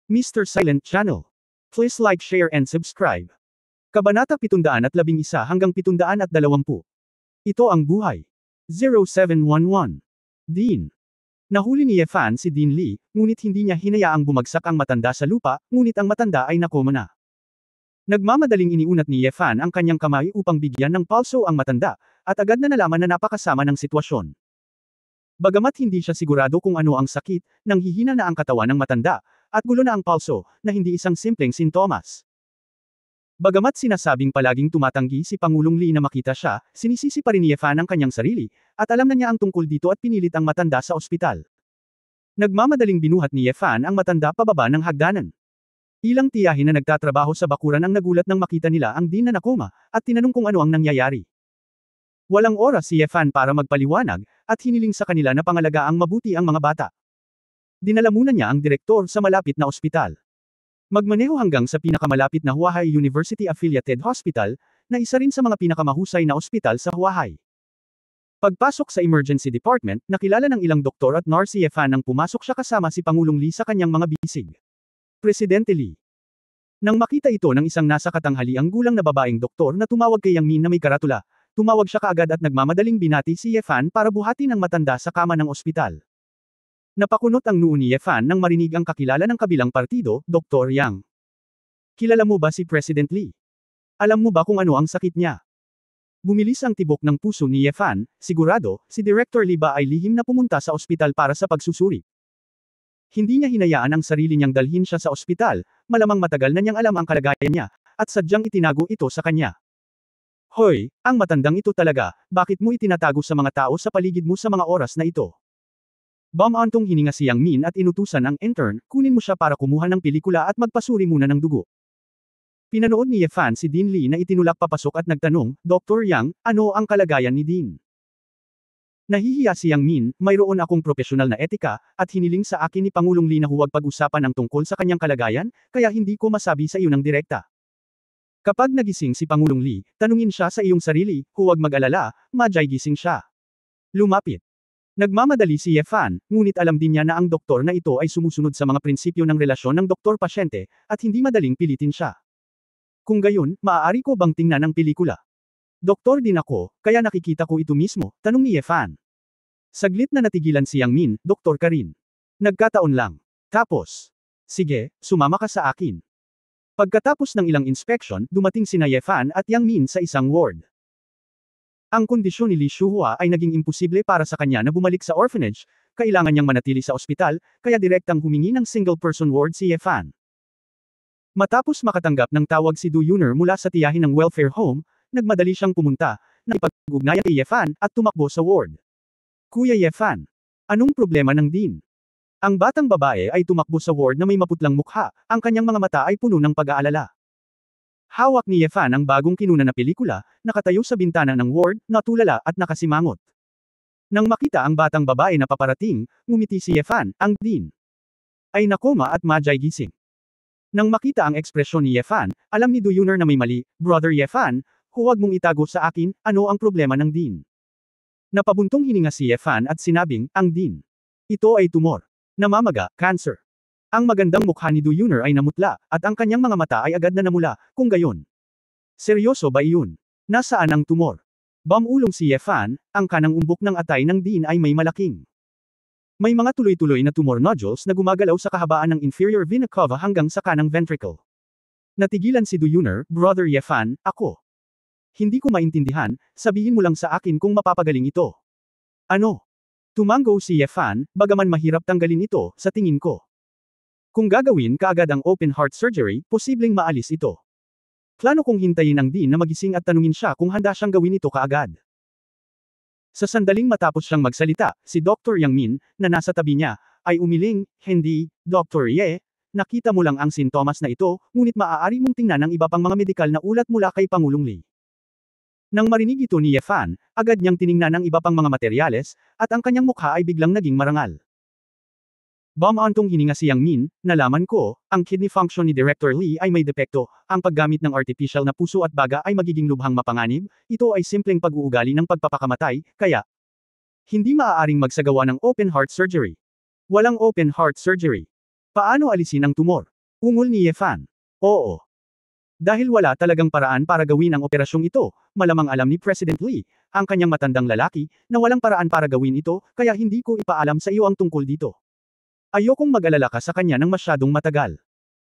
Mr. Silent Channel. Please like, share and subscribe. Kabanata 711 hanggang 720. Ito ang buhay. 0711. Dean. Nahuli ni Yefan si Dean Lee, ngunit hindi niya hinayaang bumagsak ang matanda sa lupa, ngunit ang matanda ay nakoma na. Nagmamadaling iniunat ni Yefan ang kanyang kamay upang bigyan ng pulso ang matanda, at agad na nalaman na napakasama ng sitwasyon. Bagamat hindi siya sigurado kung ano ang sakit, nanghihina na ang katawan ng matanda, at gulo na ang pulso, na hindi isang simpleng sintomas. Bagamat sinasabing palaging tumatanggi si Pangulong Lee na makita siya, sinisisi pa rin ni Yefan ang kanyang sarili, at alam na niya ang tungkol dito at pinilit ang matanda sa ospital. Nagmamadaling binuhat ni Yefan ang matanda pababa ng hagdanan. Ilang tiyahin na nagtatrabaho sa bakuran ang nagulat nang makita nila ang Dean na nakoma, at tinanong kung ano ang nangyayari. Walang oras si Yefan para magpaliwanag, at hiniling sa kanila na pangalagaang mabuti ang mga bata. Dinala muna niya ang direktor sa malapit na ospital. Magmaneho hanggang sa pinakamalapit na Huahai University-affiliated hospital, na isa rin sa mga pinakamahusay na ospital sa Huahai. Pagpasok sa emergency department, nakilala ng ilang doktor at nurse si Yefan nang pumasok siya kasama si Pangulong Lee sa kanyang mga bisig. Presidente Lee. Nang makita ito ng isang nasa katanghaliang gulang na babaeng doktor na tumawag kay Yang Min na may karatula, tumawag siya kaagad at nagmamadaling binati si Yefan para buhatin ang matanda sa kama ng ospital. Napakunot ang noo ni Yefan nang marinig ang kakilala ng kabilang partido, Dr. Yang. Kilala mo ba si President Lee? Alam mo ba kung ano ang sakit niya? Bumilis ang tibok ng puso ni Yefan, sigurado, si Director Lee ba ay lihim na pumunta sa ospital para sa pagsusuri. Hindi niya hinayaan ang sarili niyang dalhin siya sa ospital, malamang matagal na niyang alam ang kalagayan niya, at sadyang itinago ito sa kanya. Hoy, ang matandang ito talaga, bakit mo itinatago sa mga tao sa paligid mo sa mga oras na ito? Bumantong hininga si Yang Min at inutusan ang intern, kunin mo siya para kumuha ng pelikula at magpasuri muna ng dugo. Pinanood ni Yefan si Dean Lee na itinulak papasok at nagtanong, Dr. Yang, ano ang kalagayan ni Dean? Nahihiya si Yang Min, mayroon akong profesional na etika, at hiniling sa akin ni Pangulong Lee na huwag pag-usapan ang tungkol sa kanyang kalagayan, kaya hindi ko masabi sa iyo ng direkta. Kapag nagising si Pangulong Lee, tanungin siya sa iyong sarili, huwag mag-alala, madyay gising siya. Lumapit. Nagmamadali si Yefan, ngunit alam din niya na ang doktor na ito ay sumusunod sa mga prinsipyo ng relasyon ng doktor-pasyente, at hindi madaling pilitin siya. Kung gayon, maaari ko bang tingnan ang pelikula? Doktor din ako, kaya nakikita ko ito mismo, tanong ni Yefan. Saglit na natigilan si Yang Min, doktor ka rin. Nagkataon lang. Tapos. Sige, sumama ka sa akin. Pagkatapos ng ilang inspection, dumating sina Yefan at Yang Min sa isang ward. Ang kondisyon ni Lee Shuhua ay naging imposible para sa kanya na bumalik sa orphanage, kailangan niyang manatili sa ospital, kaya direktang humingi ng single-person ward si Yefan. Matapos makatanggap ng tawag si Du Yuner mula sa tiyahin ng welfare home, nagmadali siyang pumunta, nakipag-ugnayan kay Yefan, at tumakbo sa ward. Kuya Yefan, anong problema ng Dean? Ang batang babae ay tumakbo sa ward na may maputlang mukha, ang kanyang mga mata ay puno ng pag-aalala. Hawak ni Yefan ang bagong kinuna na pelikula, nakatayo sa bintana ng ward, natulala at nakasimangot. Nang makita ang batang babae na paparating, ngumiti si Yefan, ang Dean ay nakoma at madyay gising. Nang makita ang ekspresyon ni Yefan, alam ni Du Yuner na may mali, Brother Yefan, huwag mong itago sa akin, ano ang problema ng Dean? Napabuntong hininga si Yefan at sinabing, ang Dean. Ito ay tumor. Namamaga, cancer. Ang magandang mukha ni Du Yuner ay namutla, at ang kanyang mga mata ay agad na namula, kung gayon. Seryoso ba iyon? Nasaan ang tumor? Bumulong si Yefan, ang kanang umbok ng atay ng Dean ay may malaking. May mga tuloy-tuloy na tumor nodules na gumagalaw sa kahabaan ng inferior vena cava hanggang sa kanang ventricle. Natigilan si Du Yuner, Brother Yefan, ako. Hindi ko maintindihan, sabihin mo lang sa akin kung mapapagaling ito. Ano? Tumango si Yefan, bagaman mahirap tanggalin ito, sa tingin ko. Kung gagawin kaagad ang open heart surgery, posibleng maalis ito. Plano kong hintayin ang Dean na magising at tanungin siya kung handa siyang gawin ito kaagad. Sa sandaling matapos siyang magsalita, si Dr. Yang Min, na nasa tabi niya, ay umiling, hindi, Dr. Ye, nakita mo lang ang sintomas na ito, ngunit maaari mong tingnan ang iba pang mga medikal na ulat mula kay Pangulong Lee. Nang marinig ito ni Yefan, agad niyang tiningnan ang iba pang mga materyales, at ang kanyang mukha ay biglang naging marangal. Bumantong hininga si Yang Min, nalaman ko, ang kidney function ni Director Lee ay may depekto, ang paggamit ng artificial na puso at baga ay magiging lubhang mapanganib, ito ay simpleng pag-uugali ng pagpapakamatay, kaya hindi maaaring magsagawa ng open heart surgery. Walang open heart surgery. Paano alisin ang tumor? Ungol ni Ye Fan. Oo. Dahil wala talagang paraan para gawin ang operasyong ito, malamang alam ni President Lee, ang kanyang matandang lalaki, na walang paraan para gawin ito, kaya hindi ko ipaalam sa iyo ang tungkol dito. Ayokong mag-alala ka sa kanya ng masyadong matagal.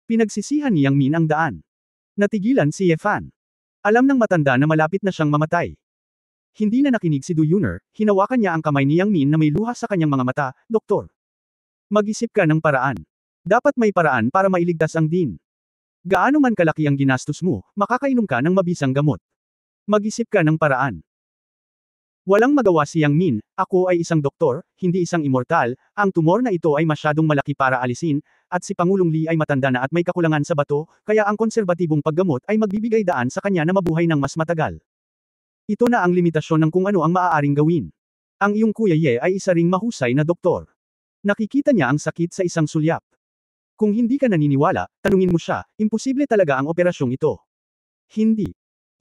Pinagsisihan ni Yang Min ang daan. Natigilan si Ye Fan. Alam ng matanda na malapit na siyang mamatay. Hindi na nakinig si Du Yuner, hinawakan niya ang kamay ni Yang Min na may luha sa kanyang mga mata, Doktor. Mag-isip ka ng paraan. Dapat may paraan para mailigtas ang Dean. Gaano man kalaki ang ginastos mo, makakainom ka ng mabisang gamot. Mag-isip ka ng paraan. Walang magawa si Yang Min, ako ay isang doktor, hindi isang immortal, ang tumor na ito ay masyadong malaki para alisin, at si Pangulong Lee ay matanda na at may kakulangan sa bato, kaya ang konserbatibong paggamot ay magbibigay daan sa kanya na mabuhay ng mas matagal. Ito na ang limitasyon ng kung ano ang maaaring gawin. Ang iyong Kuya Ye ay isa ring mahusay na doktor. Nakikita niya ang sakit sa isang sulyap. Kung hindi ka naniniwala, tanungin mo siya, imposible talaga ang operasyong ito. Hindi.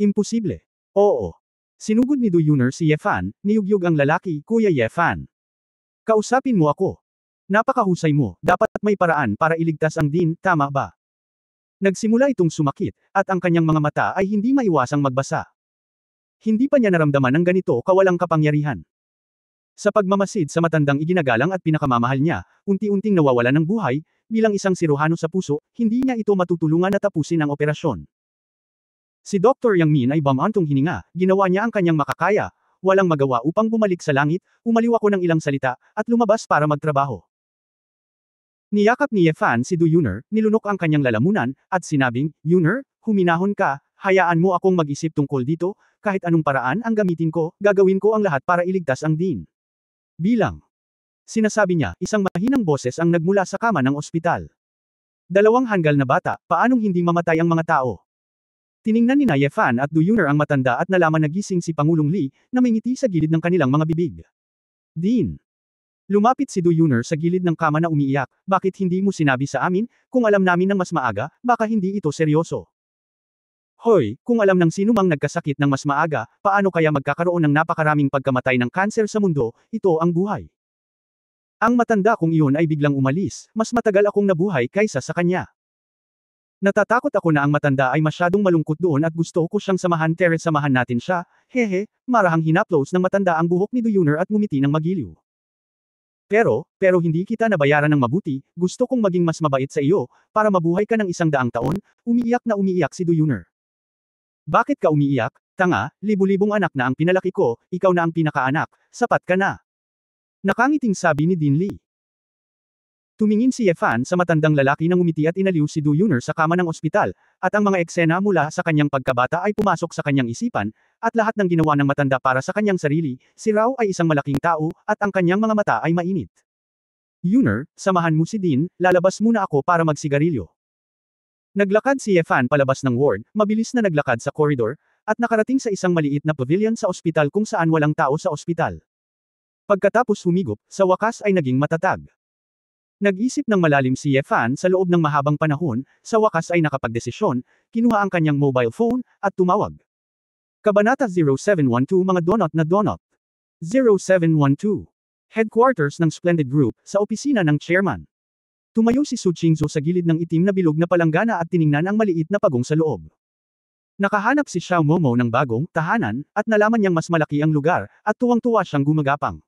Imposible. Oo. Sinugod ni Du Yuner si Ye Fan, niyugyug ang lalaki, Kuya Ye Fan. Kausapin mo ako. Napakahusay mo, dapat may paraan para iligtas ang Dean, tama ba? Nagsimula itong sumakit, at ang kanyang mga mata ay hindi maiwasang magbasa. Hindi pa niya naramdaman ng ganito kawalang kapangyarihan. Sa pagmamasid sa matandang iginagalang at pinakamamahal niya, unti-unting nawawala ng buhay, bilang isang siruhano sa puso, hindi niya ito matutulungan na tapusin ang operasyon. Si Dr. Yang Min ay bumantong hininga, ginawa niya ang kanyang makakaya, walang magawa upang bumalik sa langit, umaliw ako ng ilang salita, at lumabas para magtrabaho. Niyakap ni Ye Fan si Du Yuner, nilunok ang kanyang lalamunan, at sinabing, Yuner, huminahon ka, hayaan mo akong mag-isip tungkol dito, kahit anong paraan ang gamitin ko, gagawin ko ang lahat para iligtas ang Dean. Bilang. Sinasabi niya, isang mahinang boses ang nagmula sa kama ng ospital. Dalawang hanggal na bata, paanong hindi mamatay ang mga tao? Tiningnan ni Ye Fan at Du Yuner ang matanda at nalaman na gising si Pangulong Lee, na may ngiti sa gilid ng kanilang mga bibig. Dean. Lumapit si Du Yuner sa gilid ng kama na umiiyak, bakit hindi mo sinabi sa amin, kung alam namin ng mas maaga, baka hindi ito seryoso. Hoy, kung alam ng sino mang nagkasakit ng mas maaga, paano kaya magkakaroon ng napakaraming pagkamatay ng kanser sa mundo, ito ang buhay. Ang matanda kong iyon ay biglang umalis, mas matagal akong nabuhay kaysa sa kanya. Natatakot ako na ang matanda ay masyadong malungkot doon at gusto ko siyang samahan. Tere, samahan natin siya, hehe, marahang hinaplos ng matanda ang buhok ni Du Yuner at ngumiti ng magiliw. Pero hindi kita nabayaran ng mabuti, gusto kong maging mas mabait sa iyo, para mabuhay ka ng 100 taon, umiiyak na umiiyak si Du Yuner. Bakit ka umiiyak? Tanga, libu-libong anak na ang pinalaki ko, ikaw na ang pinakaanak, sapat ka na. Nakangiting sabi ni Dean Lee. Tumingin si Ye Fan sa matandang lalaki na ngumiti at inaliw si Du Yuner sa kama ng ospital, at ang mga eksena mula sa kanyang pagkabata ay pumasok sa kanyang isipan, at lahat ng ginawa ng matanda para sa kanyang sarili, si Rao ay isang malaking tao, at ang kanyang mga mata ay mainit. Yuner, samahan mo si Dean, lalabas muna ako para magsigarilyo. Naglakad si Ye Fan palabas ng ward, mabilis na naglakad sa koridor, at nakarating sa isang maliit na pavilion sa ospital kung saan walang tao sa ospital. Pagkatapos humigop, sa wakas ay naging matatag. Nag-isip ng malalim si Ye Fan sa loob ng mahabang panahon, sa wakas ay nakapagdesisyon, kinuha ang kanyang mobile phone, at tumawag. Kabanata 0712 Mga donut na donut. 0712. Headquarters ng Splendid Group, sa opisina ng chairman. Tumayo si Su Qingzhou sa gilid ng itim na bilog na palanggana at tiningnan ang maliit na pagong sa loob. Nakahanap si Xiao Momo ng bagong tahanan, at nalaman niyang mas malaki ang lugar, at tuwang-tuwa siyang gumagapang.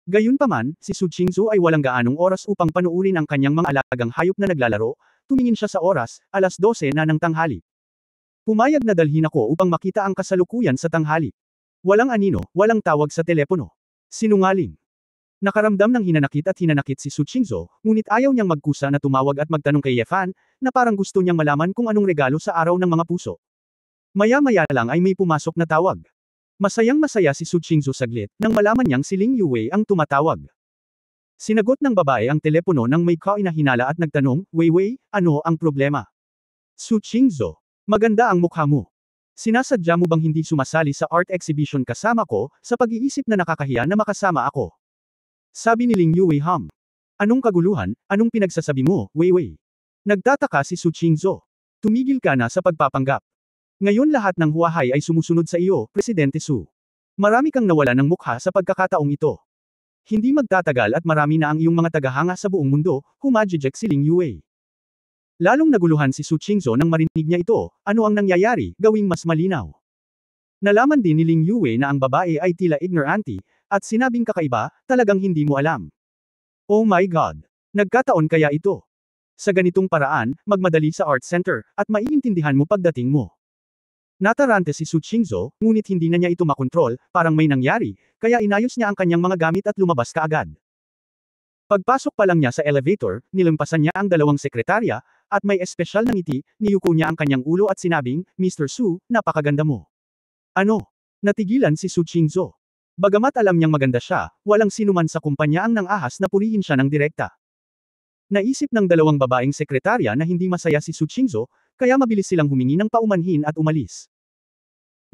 Gayunpaman, si Su Qingzhou ay walang gaanong oras upang panuurin ang kanyang mga alagang hayop na naglalaro, tumingin siya sa oras, 12:00 na ng tanghali. Pumayag na dalhin ako upang makita ang kasalukuyan sa tanghali. Walang anino, walang tawag sa telepono. Sinungaling. Nakaramdam ng hinanakit si Su Qingzhou, ngunit ayaw niyang magkusa na tumawag at magtanong kay Ye Fan, na parang gusto niyang malaman kung anong regalo sa araw ng mga puso. Maya-maya lang ay may pumasok na tawag. Masayang-masaya si Su Qingzhou saglit, nang malaman niyang si Ling Yuwei ang tumatawag. Sinagot ng babae ang telepono nang may kainahinala at nagtanong, Weiwei, ano ang problema? Su Qingzhou, maganda ang mukha mo. Sinasadya mo bang hindi sumasali sa art exhibition kasama ko, sa pag-iisip na nakakahiya na makasama ako? Sabi ni Ling Yuwei Anong kaguluhan, anong pinagsasabi mo, Weiwei? Nagtataka si Su Qingzhou. Tumigil ka na sa pagpapanggap. Ngayon lahat ng Huahay ay sumusunod sa iyo, Presidente Su. Marami kang nawala ng mukha sa pagkakataong ito. Hindi magtatagal at marami na ang iyong mga tagahanga sa buong mundo, humajijek si Ling Yuwei. Lalong naguluhan si Su Qingzhou nang marinig niya ito, ano ang nangyayari, gawing mas malinaw. Nalaman din ni Ling Yue na ang babae ay tila ignorante, at sinabing kakaiba, talagang hindi mo alam. Oh my God! Nagkataon kaya ito? Sa ganitong paraan, magmadali sa art center, at maiintindihan mo pagdating mo. Natarante si Su Qingzhou, ngunit hindi na niya ito makontrol, parang may nangyari, kaya inayos niya ang kanyang mga gamit at lumabas kaagad. Pagpasok pa lang niya sa elevator, nilampasan niya ang dalawang sekretarya, at may espesyal na ngiti, niyuko niya ang kanyang ulo at sinabing, Mr. Su, napakaganda mo. Ano? Natigilan si Su Qingzhou. Bagamat alam niyang maganda siya, walang sinuman sa kumpanya ang nang-ahas na purihin siya ng direkta. Naisip ng dalawang babaeng sekretarya na hindi masaya si Su Qingzhou, kaya mabilis silang humingi ng paumanhin at umalis.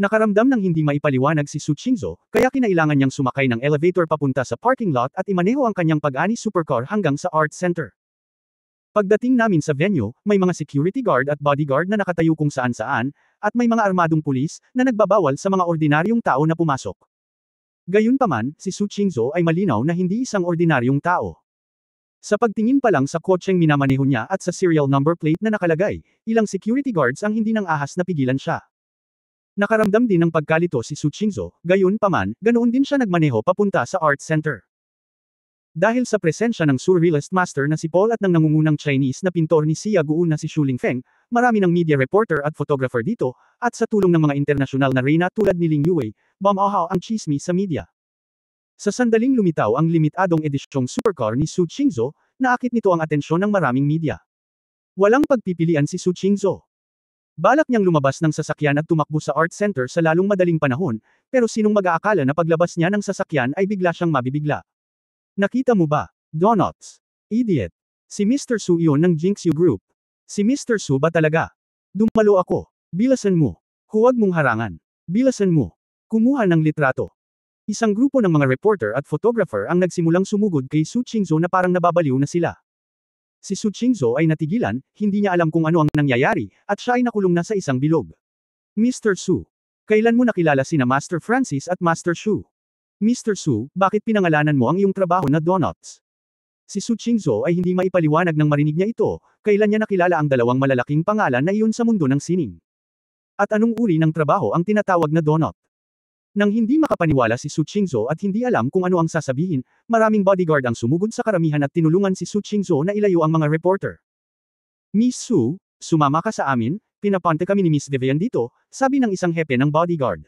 Nakaramdam ng hindi maipaliwanag si Su Qingzhou, kaya kinailangan niyang sumakay ng elevator papunta sa parking lot at imaneho ang kanyang pag-ani supercar hanggang sa art center. Pagdating namin sa venue, may mga security guard at bodyguard na nakatayo kung saan-saan, at may mga armadong pulis na nagbabawal sa mga ordinaryong tao na pumasok. Gayunpaman, si Su Qingzhou ay malinaw na hindi isang ordinaryong tao. Sa pagtingin pa lang sa kotseng minamaneho niya at sa serial number plate na nakalagay, ilang security guards ang hindi nang ahas na pigilan siya. Nakaramdam din ng pagkalito si Su Qingzhou, gayunpaman, ganoon din siya nagmaneho papunta sa art center. Dahil sa presensya ng surrealist master na si Paul at ng nangungunang Chinese na pintor ni Xia Guo na si Xu Lingfeng, marami ng media reporter at photographer dito, at sa tulong ng mga internasyonal na reyna tulad ni Ling Yue, bumahaw ang chismis sa media. Sa sandaling lumitaw ang limitadong edisyong supercar ni Su Qingzhou, naakit nito ang atensyon ng maraming media. Walang pagpipilian si Su Qingzhou. Balak niyang lumabas ng sasakyan at tumakbo sa art center sa lalong madaling panahon, pero sinong mag-aakala na paglabas niya ng sasakyan ay bigla siyang mabibigla. Nakita mo ba? Donuts. Idiot. Si Mr. Su iyon ng Jinxu Group. Si Mr. Su ba talaga? Dumalo ako. Bilasan mo. Huwag mong harangan. Bilasan mo. Kumuha ng litrato. Isang grupo ng mga reporter at photographer ang nagsimulang sumugod kay Su Qingzhou na parang nababaliw na sila. Si Su Qingzhou ay natigilan, hindi niya alam kung ano ang nangyayari, at siya ay nakulong na sa isang bilog. Mr. Su. Kailan mo nakilala sina Master Francis at Master Shu? Mr. Su, bakit pinangalanan mo ang iyong trabaho na donuts? Si Su Qingzhou ay hindi maipaliwanag nang marinig niya ito, kailan niya nakilala ang dalawang malalaking pangalan na iyon sa mundo ng sining. At anong uri ng trabaho ang tinatawag na donut? Nang hindi makapaniwala si Su Qingzhou at hindi alam kung ano ang sasabihin, maraming bodyguard ang sumugod sa karamihan at tinulungan si Su Qingzhou na ilayo ang mga reporter. Miss Su, sumama ka sa amin, pinapante kami ni Miss Vivian dito, sabi ng isang hepe ng bodyguard.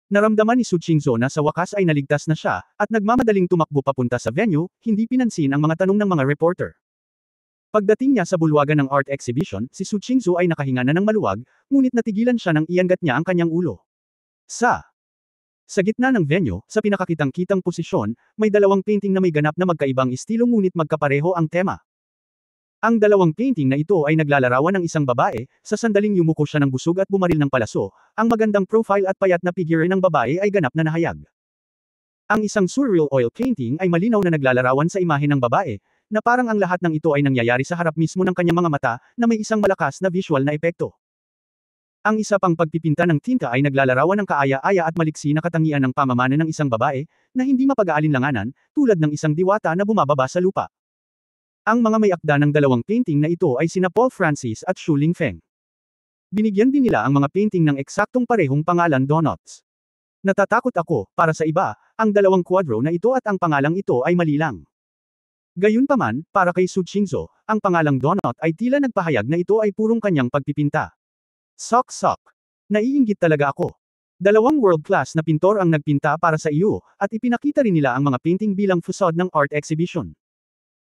Naramdaman ni Su Qingzhou na sa wakas ay naligtas na siya, at nagmamadaling tumakbo papunta sa venue, hindi pinansin ang mga tanong ng mga reporter. Pagdating niya sa bulwagan ng art exhibition, si Su Qingzhou ay nakahinga na ng maluwag, ngunit natigilan siya nang iangat niya ang kanyang ulo. Sa gitna ng venue, sa pinakakitang-kitang posisyon, may dalawang painting na may ganap na magkaibang estilo ngunit magkapareho ang tema. Ang dalawang painting na ito ay naglalarawan ng isang babae, sa sandaling yumuko siya ng busog at bumaril ng palaso, ang magandang profile at payat na figure ng babae ay ganap na nahayag. Ang isang surreal oil painting ay malinaw na naglalarawan sa imahe ng babae, na parang ang lahat ng ito ay nangyayari sa harap mismo ng kanyang mga mata, na may isang malakas na visual na epekto. Ang isa pang pagpipinta ng tinta ay naglalarawan ng kaaya-aya at maliksi na katangian ng pamamana ng isang babae, na hindi mapag-aalinlanganan, tulad ng isang diwata na bumababa sa lupa. Ang mga may akda ng dalawang painting na ito ay sina Paul Francis at Xu Lingfeng. Binigyan din nila ang mga painting ng eksaktong parehong pangalan donuts. Natatakot ako, para sa iba, ang dalawang kwadro na ito at ang pangalang ito ay mali lang. Gayunpaman, para kay Su Qingzhou, ang pangalang donut ay tila nagpahayag na ito ay purong kanyang pagpipinta. Sok. Naiinggit talaga ako. Dalawang world-class na pintor ang nagpinta para sa iyo, at ipinakita rin nila ang mga painting bilang facade ng art exhibition.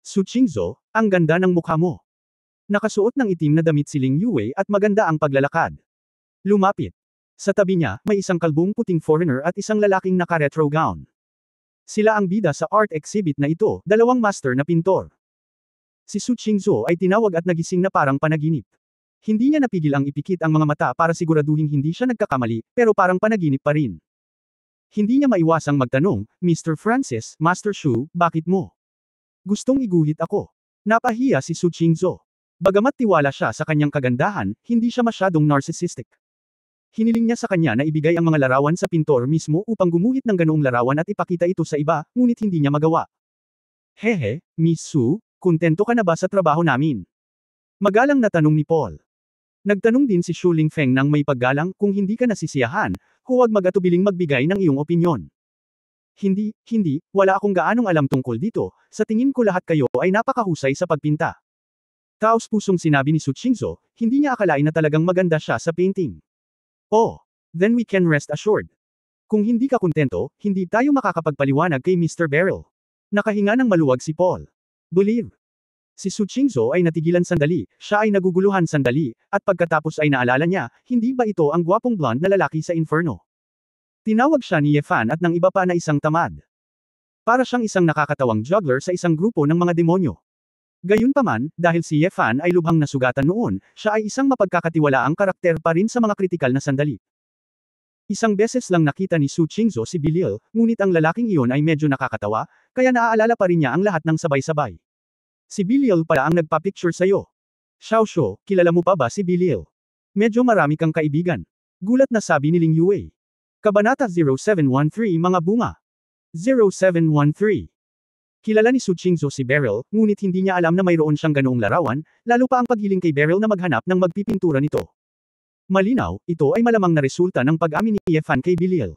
Su Qingzhou, ang ganda ng mukha mo. Nakasuot ng itim na damit si Ling Yue at maganda ang paglalakad. Lumapit. Sa tabi niya, may isang kalbong puting foreigner at isang lalaking naka-retro gown. Sila ang bida sa art exhibit na ito, dalawang master na pintor. Si Su Qingzhou ay tinawag at nagising na parang panaginip. Hindi niya napigil ang ipikit ang mga mata para siguraduhin hindi siya nagkakamali, pero parang panaginip pa rin. Hindi niya maiwasang magtanong, Mr. Francis, Master Shu, bakit mo? Gustong iguhit ako. Napahiya si Su Qingzhou. Bagamat tiwala siya sa kanyang kagandahan, hindi siya masyadong narcissistic. Hiniling niya sa kanya na ibigay ang mga larawan sa pintor mismo upang gumuhit ng ganoong larawan at ipakita ito sa iba, ngunit hindi niya magawa. Hehe, Miss Su, kontento ka na ba sa trabaho namin? Magalang na tanong ni Paul. Nagtanong din si Shu Lingfeng nang may paggalang, kung hindi ka nasisiyahan, huwag mag-atubiling magbigay ng iyong opinyon. Hindi, wala akong gaanong alam tungkol dito, sa tingin ko lahat kayo ay napakahusay sa pagpinta. Taos-pusong sinabi ni Su Qingzhou, hindi niya akalain na talagang maganda siya sa painting. Oh, then we can rest assured. Kung hindi ka kontento, hindi tayo makakapagpaliwanag kay Mr. Beryl. Nakahinga ng maluwag si Paul. Believe. Si Su Qingzhou ay natigilan sandali, siya ay naguguluhan sandali, at pagkatapos ay naalala niya, hindi ba ito ang gwapong blonde na lalaki sa Inferno? Tinawag siya ni Ye Fan at ng iba pa na isang tamad. Para siyang isang nakakatawang juggler sa isang grupo ng mga demonyo. Gayunpaman, dahil si Ye Fan ay lubhang nasugatan noon, siya ay isang mapagkakatiwalaang karakter pa rin sa mga kritikal na sandali. Isang beses lang nakita ni Su Qingzhou si Belial, ngunit ang lalaking iyon ay medyo nakakatawa, kaya naaalala pa rin niya ang lahat ng sabay-sabay. Si Belial pala ang nagpa-picture sa'yo. Xiaoshu, kilala mo pa ba si Belial? Medyo marami kang kaibigan. Gulat na sabi ni Ling Yue. Kabanata 0713 Mga bunga. 0713. Kilala ni Su Qingzhou si Beryl, ngunit hindi niya alam na mayroon siyang ganoong larawan, lalo pa ang paghiling kay Beryl na maghanap ng magpipintura nito. Malinaw, ito ay malamang na resulta ng pag-amin ni Ye Fan kay Belial.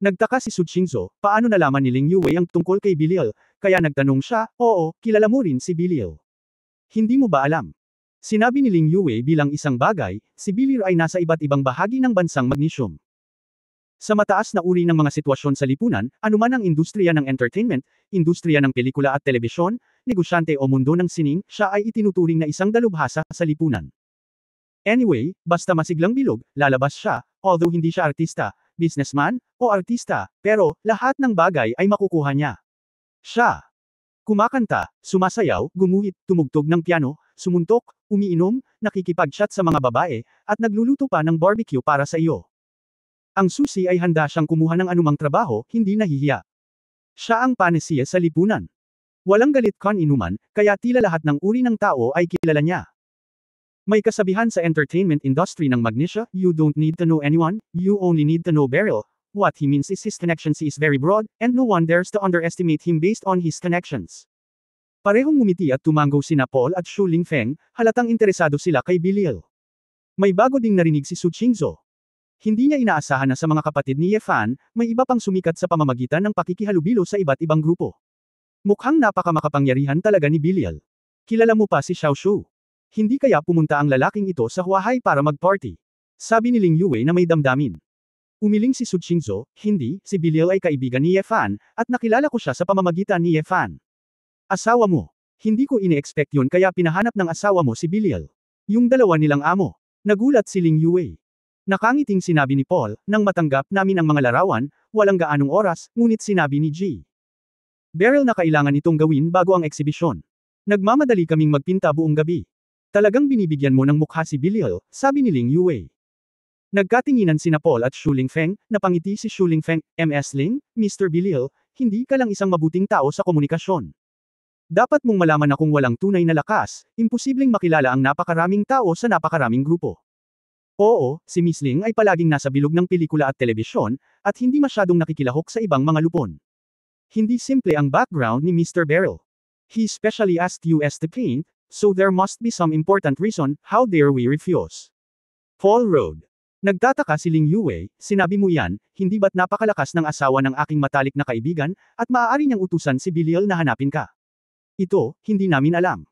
Nagtaka si Su Qingzhou, paano nalaman ni Ling Yue ang tungkol kay Belial, kaya nagtanong siya, oo, kilala mo rin si Belial. Hindi mo ba alam? Sinabi ni Ling Yue bilang isang bagay, si Belial ay nasa iba't ibang bahagi ng bansang Magnesium. Sa mataas na uri ng mga sitwasyon sa lipunan, anuman ang industriya ng entertainment, industriya ng pelikula at telebisyon, negosyante o mundo ng sining, siya ay itinuturing na isang dalubhasa sa lipunan. Anyway, basta masiglang bilog, lalabas siya, although hindi siya artista, businessman, o artista, pero, lahat ng bagay ay makukuha niya. Siya. Kumakanta, sumasayaw, gumuhit, tumugtog ng piano, sumuntok, umiinom, nakikipag-chat sa mga babae, at nagluluto pa ng barbecue para sa iyo. Ang susi ay handa siyang kumuha ng anumang trabaho, hindi nahihiya. Siya ang panesiya sa lipunan. Walang galit kan inuman, kaya tila lahat ng uri ng tao ay kilala niya. May kasabihan sa entertainment industry ng Magnesia, you don't need to know anyone, you only need to know Beryl. What he means is his connections is very broad, and no one dares to underestimate him based on his connections. Parehong ngumiti at tumango sina Paul at Shu Lingfeng, halatang interesado sila kay Belial. May bago ding narinig si Su Qingzhou. Hindi niya inaasahan na sa mga kapatid ni Ye Fan, may iba pang sumikat sa pamamagitan ng pakikihalubilo sa iba't ibang grupo. Mukhang napakamakapangyarihan talaga ni Belial. Kilala mo pa si Xiaoshu. Hindi kaya pumunta ang lalaking ito sa Huahay para mag-party? Sabi ni Ling Yue na may damdamin. Umiling si Su Qingzhou, hindi, si Belial ay kaibigan ni Ye Fan, at nakilala ko siya sa pamamagitan ni Ye Fan. Asawa mo. Hindi ko ini-expect yun kaya pinahanap ng asawa mo si Belial. Yung dalawa nilang amo. Nagulat si Ling Yue. Nakangiting sinabi ni Paul, nang matanggap namin ang mga larawan, walang gaanong oras, ngunit sinabi ni G. Beryl na kailangan itong gawin bago ang eksibisyon. Nagmamadali kaming magpinta buong gabi. Talagang binibigyan mo ng mukha si Belial, sabi ni Ling Yue. Nagkatinginan sina Paul at Shu Lingfeng, napangiti si Shu Lingfeng, Ms. Ling, Mr. Belial, hindi ka lang isang mabuting tao sa komunikasyon. Dapat mong malaman na kung walang tunay na lakas, imposibleng makilala ang napakaraming tao sa napakaraming grupo. Oo, si Miss Ling ay palaging nasa bilog ng pelikula at telebisyon, at hindi masyadong nakikilahok sa ibang mga lupon. Hindi simple ang background ni Mr. Beryl. He specially asked us to paint, so there must be some important reason, how dare we refuse? Paul Road. Nagtataka si Ling Yue, sinabi mo yan, hindi ba't napakalakas ng asawa ng aking matalik na kaibigan, at maaari niyang utusan si Belial na hanapin ka? Ito, hindi namin alam.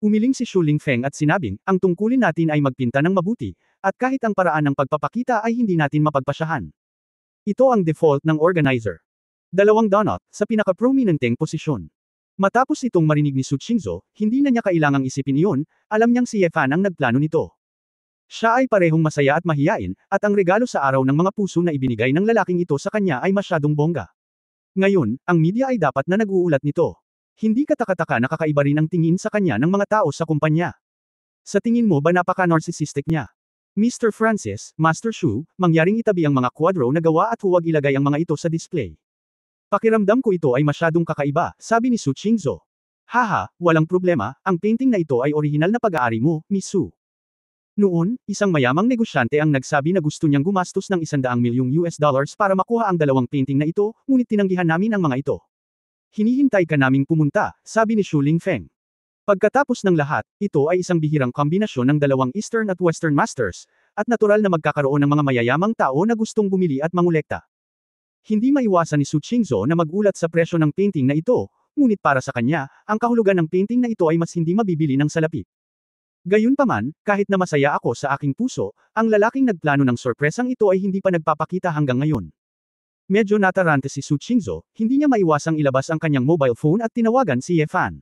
Umiling si Shu Lingfeng at sinabing, ang tungkulin natin ay magpinta ng mabuti, at kahit ang paraan ng pagpapakita ay hindi natin mapagpasyahan. Ito ang default ng organizer. Dalawang donut, sa pinaka-prominenteng posisyon. Matapos itong marinig ni Su Qingzhou, hindi na niya kailangang isipin iyon, alam niyang si Ye Fan ang nagplano nito. Siya ay parehong masaya at mahiyain, at ang regalo sa araw ng mga puso na ibinigay ng lalaking ito sa kanya ay masyadong bongga. Ngayon, ang media ay dapat na nag-uulat nito. Hindi katakataka na kakaiba rin ang tingin sa kanya ng mga tao sa kumpanya. Sa tingin mo ba napaka-narcissistic niya? Mr. Francis, Master Shu, mangyaring itabi ang mga kwadro na gawa at huwag ilagay ang mga ito sa display. Pakiramdam ko ito ay masyadong kakaiba, sabi ni Su Qingzhou. Haha, walang problema, ang painting na ito ay orihinal na pag-aari mo, Miss Su. Noon, isang mayamang negosyante ang nagsabi na gusto niyang gumastos ng $100 milyong para makuha ang dalawang painting na ito, ngunit tinanggihan namin ang mga ito. Hinihintay ka naming pumunta, sabi ni Shu Lingfeng. Pagkatapos ng lahat, ito ay isang bihirang kombinasyon ng dalawang Eastern at Western Masters, at natural na magkakaroon ng mga mayayamang tao na gustong bumili at mangolekta. Hindi maiwasan ni Su Qingzhou na magulat sa presyo ng painting na ito, ngunit para sa kanya, ang kahulugan ng painting na ito ay mas hindi mabibili ng salapi. Gayunpaman, kahit na masaya ako sa aking puso, ang lalaking nagplano ng sorpresang ito ay hindi pa nagpapakita hanggang ngayon. Medyo natarante si Su Qingzhou, hindi niya maiwasang ilabas ang kanyang mobile phone at tinawagan si Ye Fan.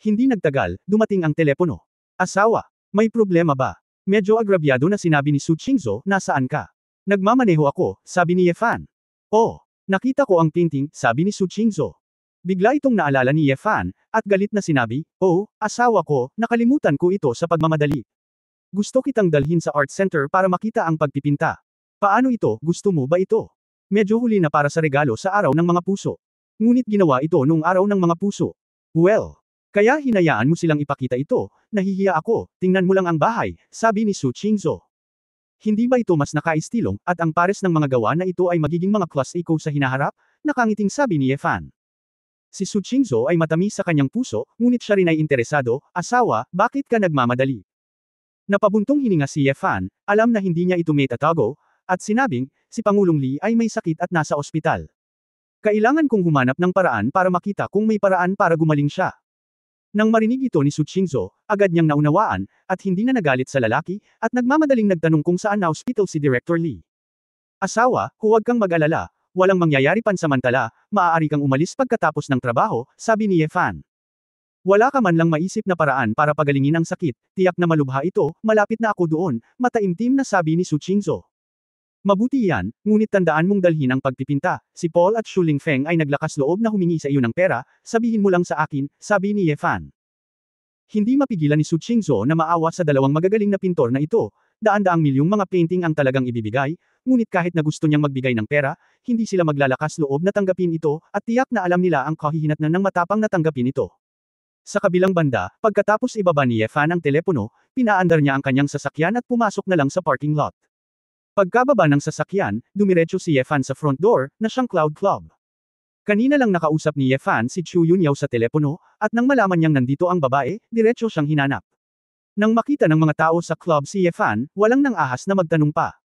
Hindi nagtagal, dumating ang telepono. Asawa, may problema ba? Medyo agrabyado na sinabi ni Su Qingzhou, nasaan ka? Nagmamaneho ako, sabi ni Ye Fan. Oh, nakita ko ang painting, sabi ni Su Qingzhou. Bigla itong naalala ni Ye Fan, at galit na sinabi, oh, asawa ko, nakalimutan ko ito sa pagmamadali. Gusto kitang dalhin sa art center para makita ang pagpipinta. Paano ito, gusto mo ba ito? Medyo huli na para sa regalo sa araw ng mga puso. Ngunit ginawa ito noong araw ng mga puso. Well, kaya hinayaan mo silang ipakita ito, nahihiya ako, tingnan mo lang ang bahay, sabi ni Su Qingzhou. Hindi ba ito mas nakaistilong, at ang pares ng mga gawa na ito ay magiging mga class A ko sa hinaharap? Nakangiting sabi ni Ye Fan. Si Su Qingzhou ay matamis sa kanyang puso, ngunit siya rin ay interesado, asawa, bakit ka nagmamadali? Napabuntong hininga si Ye Fan, alam na hindi niya ito may tatago, at sinabing, si Pangulong Li ay may sakit at nasa ospital. Kailangan kong humanap ng paraan para makita kung may paraan para gumaling siya. Nang marinig ito ni Su Qingzhou, agad niyang naunawaan, at hindi na nagalit sa lalaki, at nagmamadaling nagtanong kung saan na ospital si Director Li. Asawa, huwag kang mag-alala, walang mangyayari pansamantala, maaari kang umalis pagkatapos ng trabaho, sabi ni Ye Fan. Wala ka man lang maisip na paraan para pagalingin ang sakit, tiyak na malubha ito, malapit na ako doon, mataimtim na sabi ni Su Qingzhou. Mabuti yan, ngunit tandaan mong dalhin ang pagpipinta, si Paul at Shu Lingfeng ay naglakas loob na humingi sa iyo ng pera, sabihin mo lang sa akin, sabi ni Ye Fan. Hindi mapigilan ni Su Qingzhou na maawa sa dalawang magagaling na pintor na ito, daan-daang milyong mga painting ang talagang ibibigay, ngunit kahit na gusto niyang magbigay ng pera, hindi sila maglalakas loob na tanggapin ito, at tiyak na alam nila ang kahihinatnan ng matapang na tanggapin ito. Sa kabilang banda, pagkatapos ibaba ni Ye Fan ang telepono, pinaandar niya ang kanyang sasakyan at pumasok na lang sa parking lot. Pagkababa ng sasakyan, dumiretso si Ye Fan sa front door, na siyang Cloud Club. Kanina lang nakausap ni Ye Fan si Chu Yunyao sa telepono, at nang malaman niyang nandito ang babae, diretso siyang hinanap. Nang makita ng mga tao sa club si Ye Fan, walang nang ahas na magtanong pa.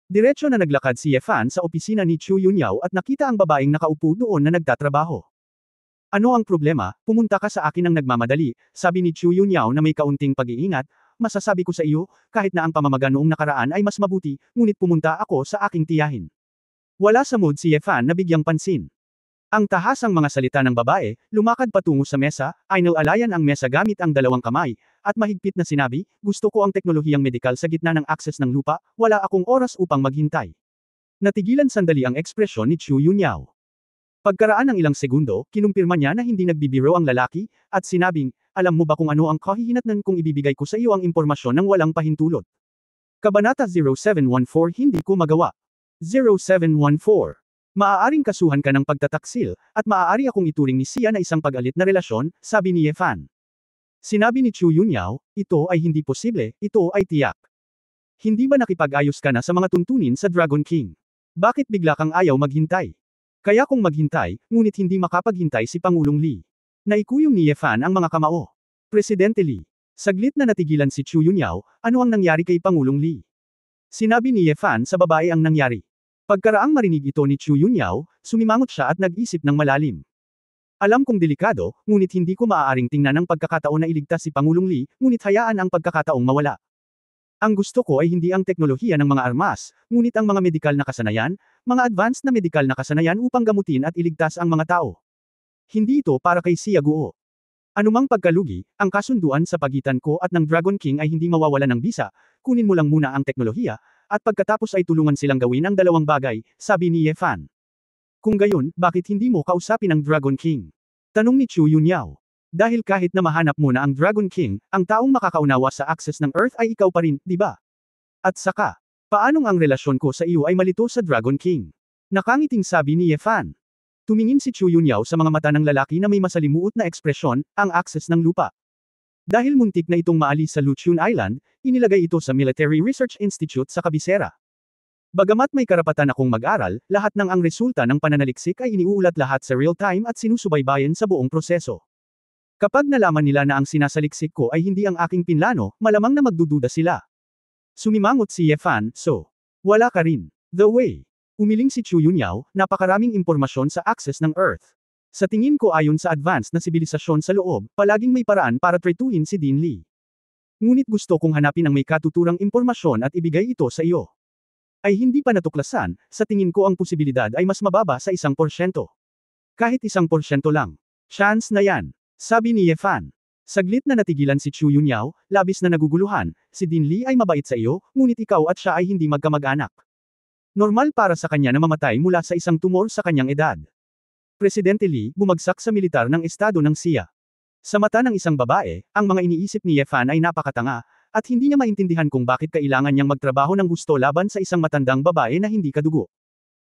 Diretso na naglakad si Ye Fan sa opisina ni Chu Yunyao at nakita ang babaeng nakaupo doon na nagtatrabaho. Ano ang problema? Pumunta ka sa akin ng nagmamadali, sabi ni Chu Yunyao na may kaunting pag-iingat, masasabi ko sa iyo, kahit na ang pamamaga noong nakaraan ay mas mabuti, ngunit pumunta ako sa aking tiyahin. Wala sa mood si Ye Fan na bigyang pansin. Ang tahasang mga salita ng babae, lumakad patungo sa mesa, inalalayan ang mesa gamit ang dalawang kamay, at mahigpit na sinabi, gusto ko ang teknolohiyang medikal sa gitna ng akses ng lupa, wala akong oras upang maghintay. Natigilan sandali ang ekspresyon ni Chu Yunyao. Pagkaraan ng ilang segundo, kinumpirma niya na hindi nagbibiro ang lalaki, at sinabing, alam mo ba kung ano ang kahihinatnan kung ibibigay ko sa iyo ang impormasyon ng walang pahintulot? Kabanata 0714 Hindi ko magawa. 0714. Maaaring kasuhan ka ng pagtataksil, at maaari akong ituring ni Sia na isang pag-alit na relasyon, sabi ni Ye Fan. Sinabi ni Chu Yunyao, ito ay hindi posible, ito ay tiyak. Hindi ba nakipag-ayos ka na sa mga tuntunin sa Dragon King? Bakit bigla kang ayaw maghintay? Kaya kung maghintay, ngunit hindi makapaghintay si Pangulong Li. Naikuyong ni Ye Fan ang mga kamao. Presidente Li. Saglit na natigilan si Chu Yunyao, ano ang nangyari kay Pangulong Li? Sinabi ni Ye Fan sa babae ang nangyari. Pagkaraang marinig ito ni Chu Yunyao, sumimangot siya at nag-isip ng malalim. Alam kong delikado, ngunit hindi ko maaaring tingnan ang pagkakataon na iligtas si Pangulong Li, ngunit hayaan ang pagkakataong mawala. Ang gusto ko ay hindi ang teknolohiya ng mga armas, ngunit ang mga medikal na kasanayan, mga advanced na medikal na kasanayan upang gamutin at iligtas ang mga tao. Hindi ito para kay Sia Guo. Anumang pagkalugi, ang kasunduan sa pagitan ko at ng Dragon King ay hindi mawawala ng bisa, kunin mo lang muna ang teknolohiya, at pagkatapos ay tulungan silang gawin ang dalawang bagay, sabi ni Ye Fan. Kung gayon, bakit hindi mo kausapin ang Dragon King? Tanong ni Chu Yunyao. Dahil kahit na mahanap mo na ang Dragon King, ang taong makakaunawa sa access ng Earth ay ikaw pa rin, di ba? At saka, paanong ang relasyon ko sa iyo ay malito sa Dragon King? Nakangiting sabi ni Ye Fan. Tumingin si Chu Yunyao sa mga mata ng lalaki na may masalimuot na ekspresyon, ang access ng lupa. Dahil muntik na itong maalis sa Luchun Island, inilagay ito sa Military Research Institute sa kabisera. Bagamat may karapatan akong mag-aral, lahat ng ang resulta ng pananaliksik ay iniuulat lahat sa real-time at sinusubaybayan sa buong proseso. Kapag nalaman nila na ang sinasaliksik ko ay hindi ang aking pinlano, malamang na magdududa sila. Sumimangot si Ye Fan, so. Wala ka rin. The way. Umiling si Chu Yunyao, napakaraming impormasyon sa access ng Earth. Sa tingin ko ayon sa advanced na sibilisasyon sa loob, palaging may paraan para tretuhin si Dean Li. Ngunit gusto kong hanapin ang may katuturang impormasyon at ibigay ito sa iyo. Ay hindi pa natuklasan, sa tingin ko ang posibilidad ay mas mababa sa 1%. Kahit 1% lang. Chance na yan. Sabi ni Ye Fan. Saglit na natigilan si Chu Yunyao, labis na naguguluhan, si Dean Li ay mabait sa iyo, ngunit ikaw at siya ay hindi magkamag-anak. Normal para sa kanya na mamatay mula sa isang tumor sa kanyang edad. Presidente Li, bumagsak sa militar ng estado ng Xia. Sa mata ng isang babae, ang mga iniisip ni Ye Fan ay napakatanga, at hindi niya maintindihan kung bakit kailangan niyang magtrabaho ng gusto laban sa isang matandang babae na hindi kadugo.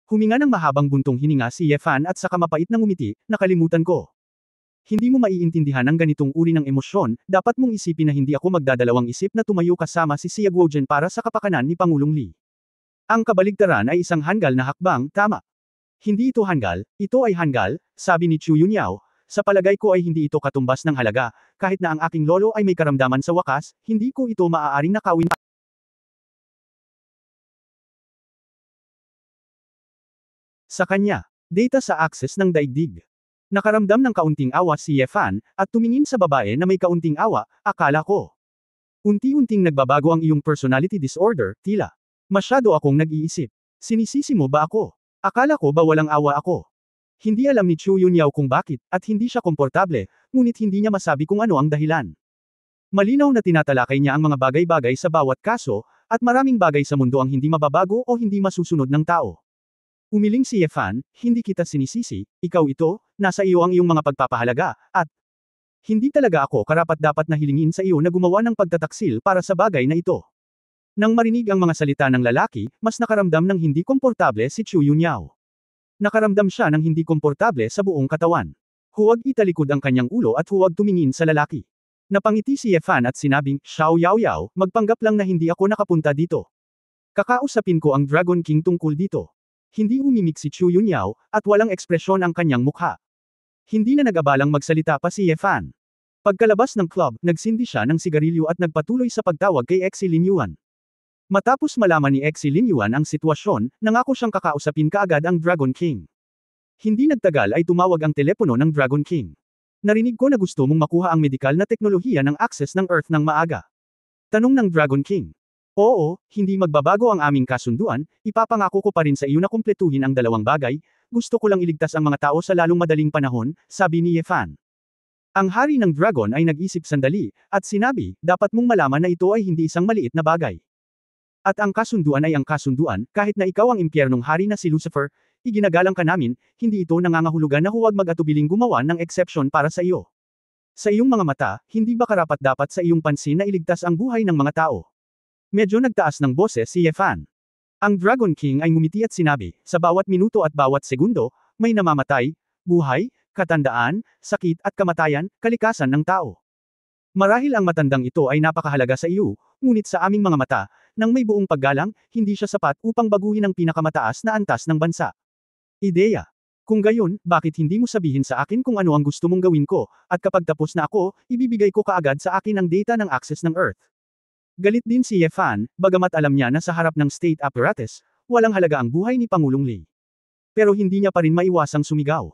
Huminga ng mahabang buntong hininga si Ye Fan at saka mapait na ngumiti, nakalimutan ko. Hindi mo maiintindihan ang ganitong uri ng emosyon, dapat mong isipin na hindi ako magdadalawang isip na tumayo kasama si Xia Guozhen para sa kapakanan ni Pangulong Li. Ang kabaligtaran ay isang hanggal na hakbang, tama. Hindi ito hanggal, ito ay hanggal, sabi ni Chu Yunyao, sa palagay ko ay hindi ito katumbas ng halaga, kahit na ang aking lolo ay may karamdaman sa wakas, hindi ko ito maaaring nakawin. Sa kanya, data sa access ng daigdig. Nakaramdam ng kaunting awa si Ye Fan, at tumingin sa babae na may kaunting awa, akala ko. Unti-unting nagbabago ang iyong personality disorder, tila. Masyado akong nag-iisip. Sinisisi mo ba ako? Akala ko ba walang awa ako? Hindi alam ni Chu Yunyao kung bakit, at hindi siya komportable, ngunit hindi niya masabi kung ano ang dahilan. Malinaw na tinatalakay niya ang mga bagay-bagay sa bawat kaso, at maraming bagay sa mundo ang hindi mababago o hindi masusunod ng tao. Umiling si Ye Fan, hindi kita sinisisi, ikaw ito, nasa iyo ang iyong mga pagpapahalaga, at hindi talaga ako karapat-dapat na hilingin sa iyo na gumawa ng pagtataksil para sa bagay na ito. Nang marinig ang mga salita ng lalaki, mas nakaramdam ng hindi komportable si Chu Yunyao. Nakaramdam siya ng hindi komportable sa buong katawan. Huwag italikod ang kanyang ulo at huwag tumingin sa lalaki. Napangiti si Ye Fan at sinabing, Xiao Yao Yao, magpanggap lang na hindi ako nakapunta dito. Kakausapin ko ang Dragon King tungkol dito. Hindi umimik si Chu Yunyao, at walang ekspresyon ang kanyang mukha. Hindi na nag-abalang magsalita pa si Ye Fan. Pagkalabas ng club, nagsindi siya ng sigarilyo at nagpatuloy sa pagtawag kay Exi Lin Yuan. Matapos malaman ni Exi Lin Yuan ang sitwasyon, nangako siyang kakausapin kaagad ang Dragon King. Hindi nagtagal ay tumawag ang telepono ng Dragon King. Narinig ko na gusto mong makuha ang medikal na teknolohiya ng access ng Earth ng maaga. Tanong ng Dragon King. Oo, hindi magbabago ang aming kasunduan, ipapangako ko pa rin sa iyo na kumpletuhin ang dalawang bagay, gusto ko lang iligtas ang mga tao sa lalong madaling panahon, sabi ni Ye Fan. Ang hari ng dragon ay nag-isip sandali, at sinabi, dapat mong malaman na ito ay hindi isang maliit na bagay. At ang kasunduan ay ang kasunduan, kahit na ikaw ang impyernong hari na si Lucifer, iginagalang ka namin, hindi ito nangangahulugan na huwag mag-atubiling gumawa ng exception para sa iyo. Sa iyong mga mata, hindi ba karapat-dapat sa iyong pansin na iligtas ang buhay ng mga tao? Medyo nagtaas ng boses si Ye Fan. Ang Dragon King ay ngumiti at sinabi, sa bawat minuto at bawat segundo, may namamatay, buhay, katandaan, sakit at kamatayan, kalikasan ng tao. Marahil ang matandang ito ay napakahalaga sa iyo, ngunit sa aming mga mata, nang may buong paggalang, hindi siya sapat upang baguhin ang pinakamataas na antas ng bansa. Ideya. Kung gayon, bakit hindi mo sabihin sa akin kung ano ang gusto mong gawin ko, at kapag tapos na ako, ibibigay ko kaagad sa akin ang data ng access ng Earth. Galit din si Ye Fan, bagamat alam niya na sa harap ng state apparatus, walang halaga ang buhay ni Pangulong Li. Pero hindi niya pa rin maiwasang sumigaw.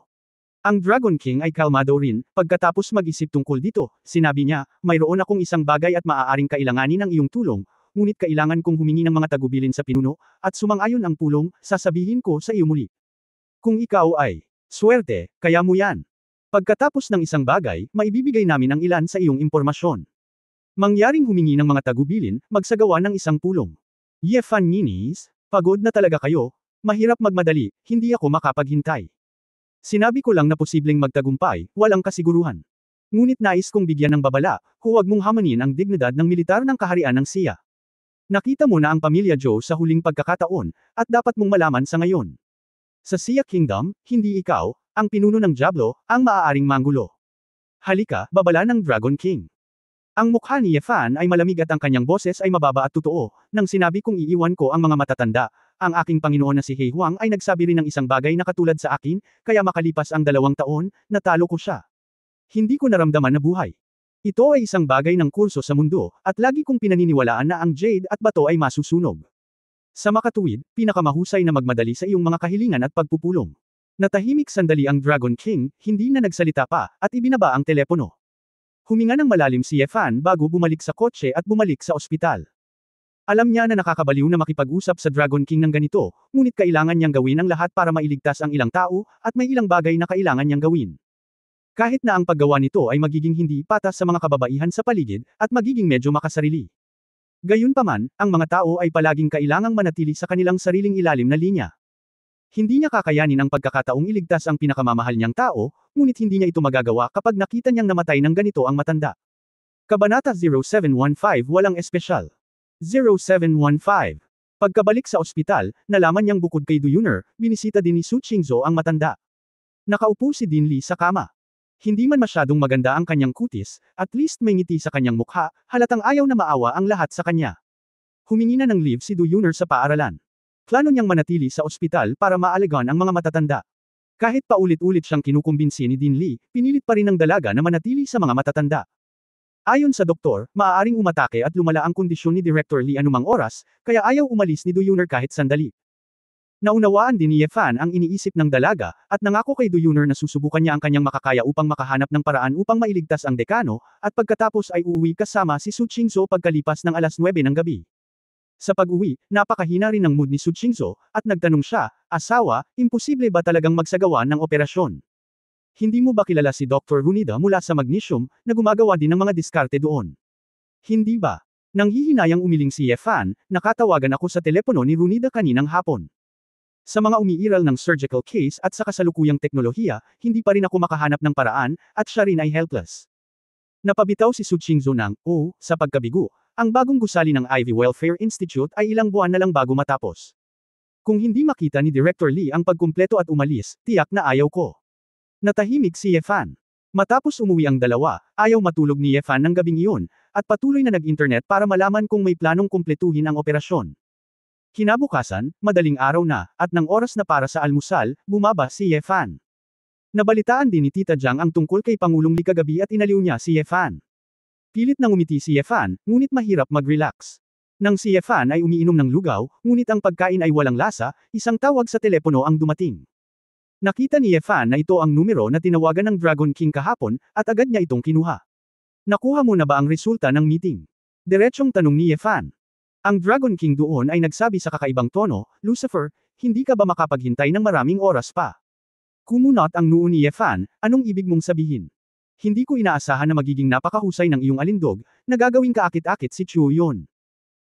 Ang Dragon King ay kalmado rin, pagkatapos mag-isip tungkol dito, sinabi niya, mayroon akong isang bagay at maaaring kailanganin ng iyong tulong, ngunit kailangan kong humingi ng mga tagubilin sa pinuno, at sumang-ayon ang pulong, sasabihin ko sa iyo muli. Kung ikaw ay swerte, kaya mo yan. Pagkatapos ng isang bagay, maibibigay namin ang ilan sa iyong impormasyon. Mangyaring humingi ng mga tagubilin, magsagawa ng isang pulong. Ye Fan Ninis, pagod na talaga kayo, mahirap magmadali, hindi ako makapaghintay. Sinabi ko lang na posibleng magtagumpay, walang kasiguruhan. Ngunit nais kong bigyan ng babala, huwag mong hamanin ang dignidad ng militar ng kaharian ng Xia. Nakita mo na ang pamilya Zhou sa huling pagkakataon, at dapat mong malaman sa ngayon. Sa Xia Kingdom, hindi ikaw, ang pinuno ng Diablo, ang maaaring manggulo. Halika, babala ng Dragon King. Ang mukha ni Ye Fan ay malamig at ang kanyang boses ay mababa at totoo, nang sinabi kong iiwan ko ang mga matatanda, ang aking Panginoon na si He Huang ay nagsabi rin ng isang bagay na katulad sa akin, kaya makalipas ang 2 taon, natalo ko siya. Hindi ko naramdaman na buhay. Ito ay isang bagay ng kurso sa mundo, at lagi kong pinaniniwalaan na ang jade at bato ay masusunog. Sa makatuwid, pinakamahusay na magmadali sa iyong mga kahilingan at pagpupulong. Natahimik sandali ang Dragon King, hindi na nagsalita pa, at ibinaba ang telepono. Huminga ng malalim si Yefan bago bumalik sa kotse at bumalik sa ospital. Alam niya na nakakabaliw na makipag-usap sa Dragon King ng ganito, ngunit kailangan niyang gawin ang lahat para mailigtas ang ilang tao, at may ilang bagay na kailangan niyang gawin. Kahit na ang paggawa nito ay magiging hindi patas sa mga kababaihan sa paligid, at magiging medyo makasarili. Gayunpaman, ang mga tao ay palaging kailangang manatili sa kanilang sariling ilalim na linya. Hindi niya kakayanin ang pagkakataong iligtas ang pinakamamahal niyang tao, ngunit hindi niya ito magagawa kapag nakita niyang namatay ng ganito ang matanda. Kabanata 0715 Walang espesyal. 0715. Pagkabalik sa ospital, nalaman niyang bukod kay Duyuner, binisita din ni Su Qingzhou ang matanda. Nakaupo si Din Li sa kama. Hindi man masyadong maganda ang kanyang kutis, at least may ngiti sa kanyang mukha, halatang ayaw na maawa ang lahat sa kanya. Humingi na ng leave si Duyuner sa paaralan. Plano niyang manatili sa ospital para maalagaan ang mga matatanda. Kahit paulit-ulit siyang kinukumbinsi ni Din Li, pinilit pa rin ng dalaga na manatili sa mga matatanda. Ayon sa doktor, maaaring umatake at lumala ang kondisyon ni Director Li anumang oras, kaya ayaw umalis ni Duyuner kahit sandali. Naunawaan din ni Yefan ang iniisip ng dalaga, at nangako kay Duyuner na susubukan niya ang kanyang makakaya upang makahanap ng paraan upang mailigtas ang dekano, at pagkatapos ay uuwi kasama si Su Qingzhou pagkalipas ng alas 9 ng gabi. Sa pag-uwi, napakahina rin ng mood ni Su Qingzhou, at nagtanong siya, asawa, imposible ba talagang magsagawa ng operasyon? Hindi mo ba kilala si Dr. Runida mula sa Magnesium, na gumagawa din ng mga diskarte doon? Hindi ba? Nang hihinayang umiling si Yefan, nakatawagan ako sa telepono ni Runida kaninang hapon. Sa mga umiiral ng surgical case at sa kasalukuyang teknolohiya, hindi pa rin ako makahanap ng paraan, at siya rin ay helpless. Napabitaw si Su Qingzhou ng, sa pagkabigo, ang bagong gusali ng Ivy Welfare Institute ay ilang buwan na lang bago matapos. Kung hindi makita ni Director Li ang pagkumpleto at umalis, tiyak na ayaw ko. Natahimik si Yefan. Matapos umuwi ang dalawa, ayaw matulog ni Yefan ng gabing iyon, at patuloy na nag-internet para malaman kung may planong kumpletuhin ang operasyon. Kinabukasan, madaling araw na, at nang oras na para sa almusal, bumaba si Yefan. Nabalitaan din ni Tita Jiang ang tungkol kay Pangulong Li kagabi at inaliw niya si Yefan. Pilit na ngumiti si Yefan, ngunit mahirap mag-relax. Nang si Yefan ay umiinom ng lugaw, ngunit ang pagkain ay walang lasa, isang tawag sa telepono ang dumating. Nakita ni Yefan na ito ang numero na tinawagan ng Dragon King kahapon, at agad niya itong kinuha. Nakuha mo na ba ang resulta ng meeting? Diretsyong tanong ni Yefan. Ang Dragon King doon ay nagsabi sa kakaibang tono, Lucifer, hindi ka ba makapaghintay ng maraming oras pa? Kumunot ang noo ni Yefan, anong ibig mong sabihin? Hindi ko inaasahan na magiging napakahusay ng iyong alindog, na gagawing kaakit-akit si Chu Yun.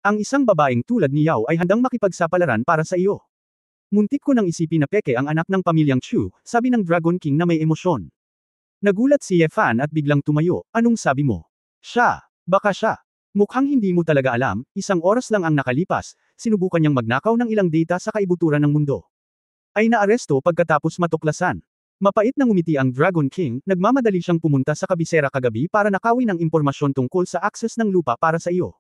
Ang isang babaeng tulad ni Yao ay handang makipagsapalaran para sa iyo. Muntik ko nang isipin na peke ang anak ng pamilyang Chu, sabi ng Dragon King na may emosyon. Nagulat si Yefan at biglang tumayo, anong sabi mo? Siya, baka siya. Mukhang hindi mo talaga alam, isang oras lang ang nakalipas, sinubukan niyang magnakaw ng ilang data sa kaibuturan ng mundo. Ay naaresto pagkatapos matuklasan. Mapait na ngumiti ang Dragon King, nagmamadali siyang pumunta sa kabisera kagabi para nakawin ng impormasyon tungkol sa access ng lupa para sa iyo.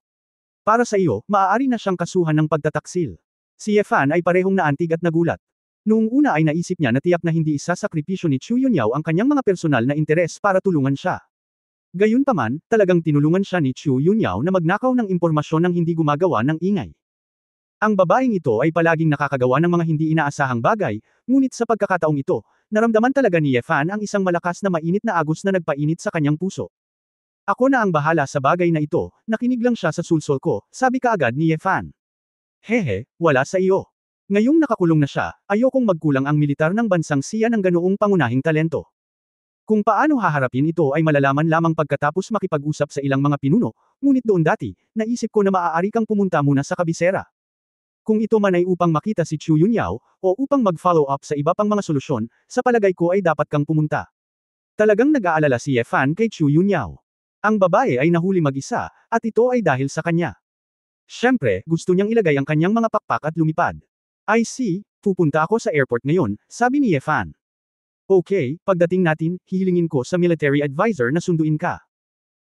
Para sa iyo, maaari na siyang kasuhan ng pagtataksil. Si Yefan ay parehong naantig at nagulat. Noong una ay naisip niya na tiyak na hindi isasakripisyo ni Chu Yunyao ang kanyang mga personal na interes para tulungan siya. Gayunpaman, talagang tinulungan siya ni Chu Yunyao na magnakaw ng impormasyon nang hindi gumagawa ng ingay. Ang babaeng ito ay palaging nakakagawa ng mga hindi inaasahang bagay, ngunit sa pagkakataong ito, naramdaman talaga ni Yefan ang isang malakas na mainit na agos na nagpainit sa kanyang puso. Ako na ang bahala sa bagay na ito, nakinig lang siya sa sulsol ko, sabi kaagad ni Yefan. Hehe, wala sa iyo. Ngayong nakakulong na siya, ayokong magkulang ang militar ng bansang siya ng ganoong pangunahing talento. Kung paano haharapin ito ay malalaman lamang pagkatapos makipag-usap sa ilang mga pinuno, ngunit doon dati, naisip ko na maaari kang pumunta muna sa kabisera. Kung ito man ay upang makita si Chu Yunyao, o upang mag-follow up sa iba pang mga solusyon, sa palagay ko ay dapat kang pumunta. Talagang nag-aalala si Yefan kay Chu Yunyao. Ang babae ay nahuli mag-isa, at ito ay dahil sa kanya. Siyempre, gusto niyang ilagay ang kanyang mga pakpak at lumipad. I see, pupunta ako sa airport ngayon, sabi ni Yefan. Okay, pagdating natin, hihilingin ko sa military advisor na sunduin ka.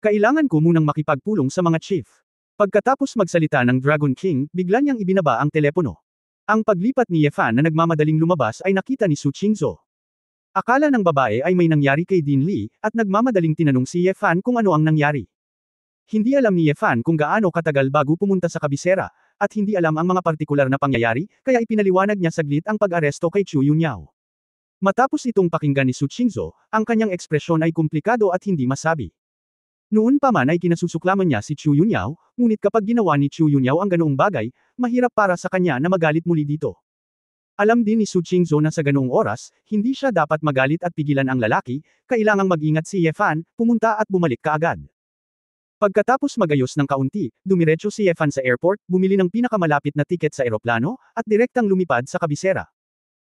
Kailangan ko munang makipagpulong sa mga chief. Pagkatapos magsalita ng Dragon King, bigla niyang ibinaba ang telepono. Ang paglipat ni Yefan na nagmamadaling lumabas ay nakita ni Su Qingzhou. Akala ng babae ay may nangyari kay Dean Lee, at nagmamadaling tinanong si Ye Fan kung ano ang nangyari. Hindi alam ni Ye Fan kung gaano katagal bago pumunta sa kabisera, at hindi alam ang mga partikular na pangyayari, kaya ipinaliwanag niya saglit ang pag-aresto kay Chu Yunyao. Matapos itong pakinggan ni Su Qingzhou, ang kanyang ekspresyon ay komplikado at hindi masabi. Noon pa man ay kinasusuklaman niya si Chu Yunyao, ngunit kapag ginawa ni Chu Yunyao ang ganoong bagay, mahirap para sa kanya na magalit muli dito. Alam din ni Su Qingzhou na sa ganoong oras, hindi siya dapat magalit at pigilan ang lalaki, kailangang mag-ingat si Ye Fan, pumunta at bumalik kaagad. Pagkatapos magayos ng kaunti, dumiretso si Ye Fan sa airport, bumili ng pinakamalapit na tiket sa eroplano, at direktang lumipad sa kabisera.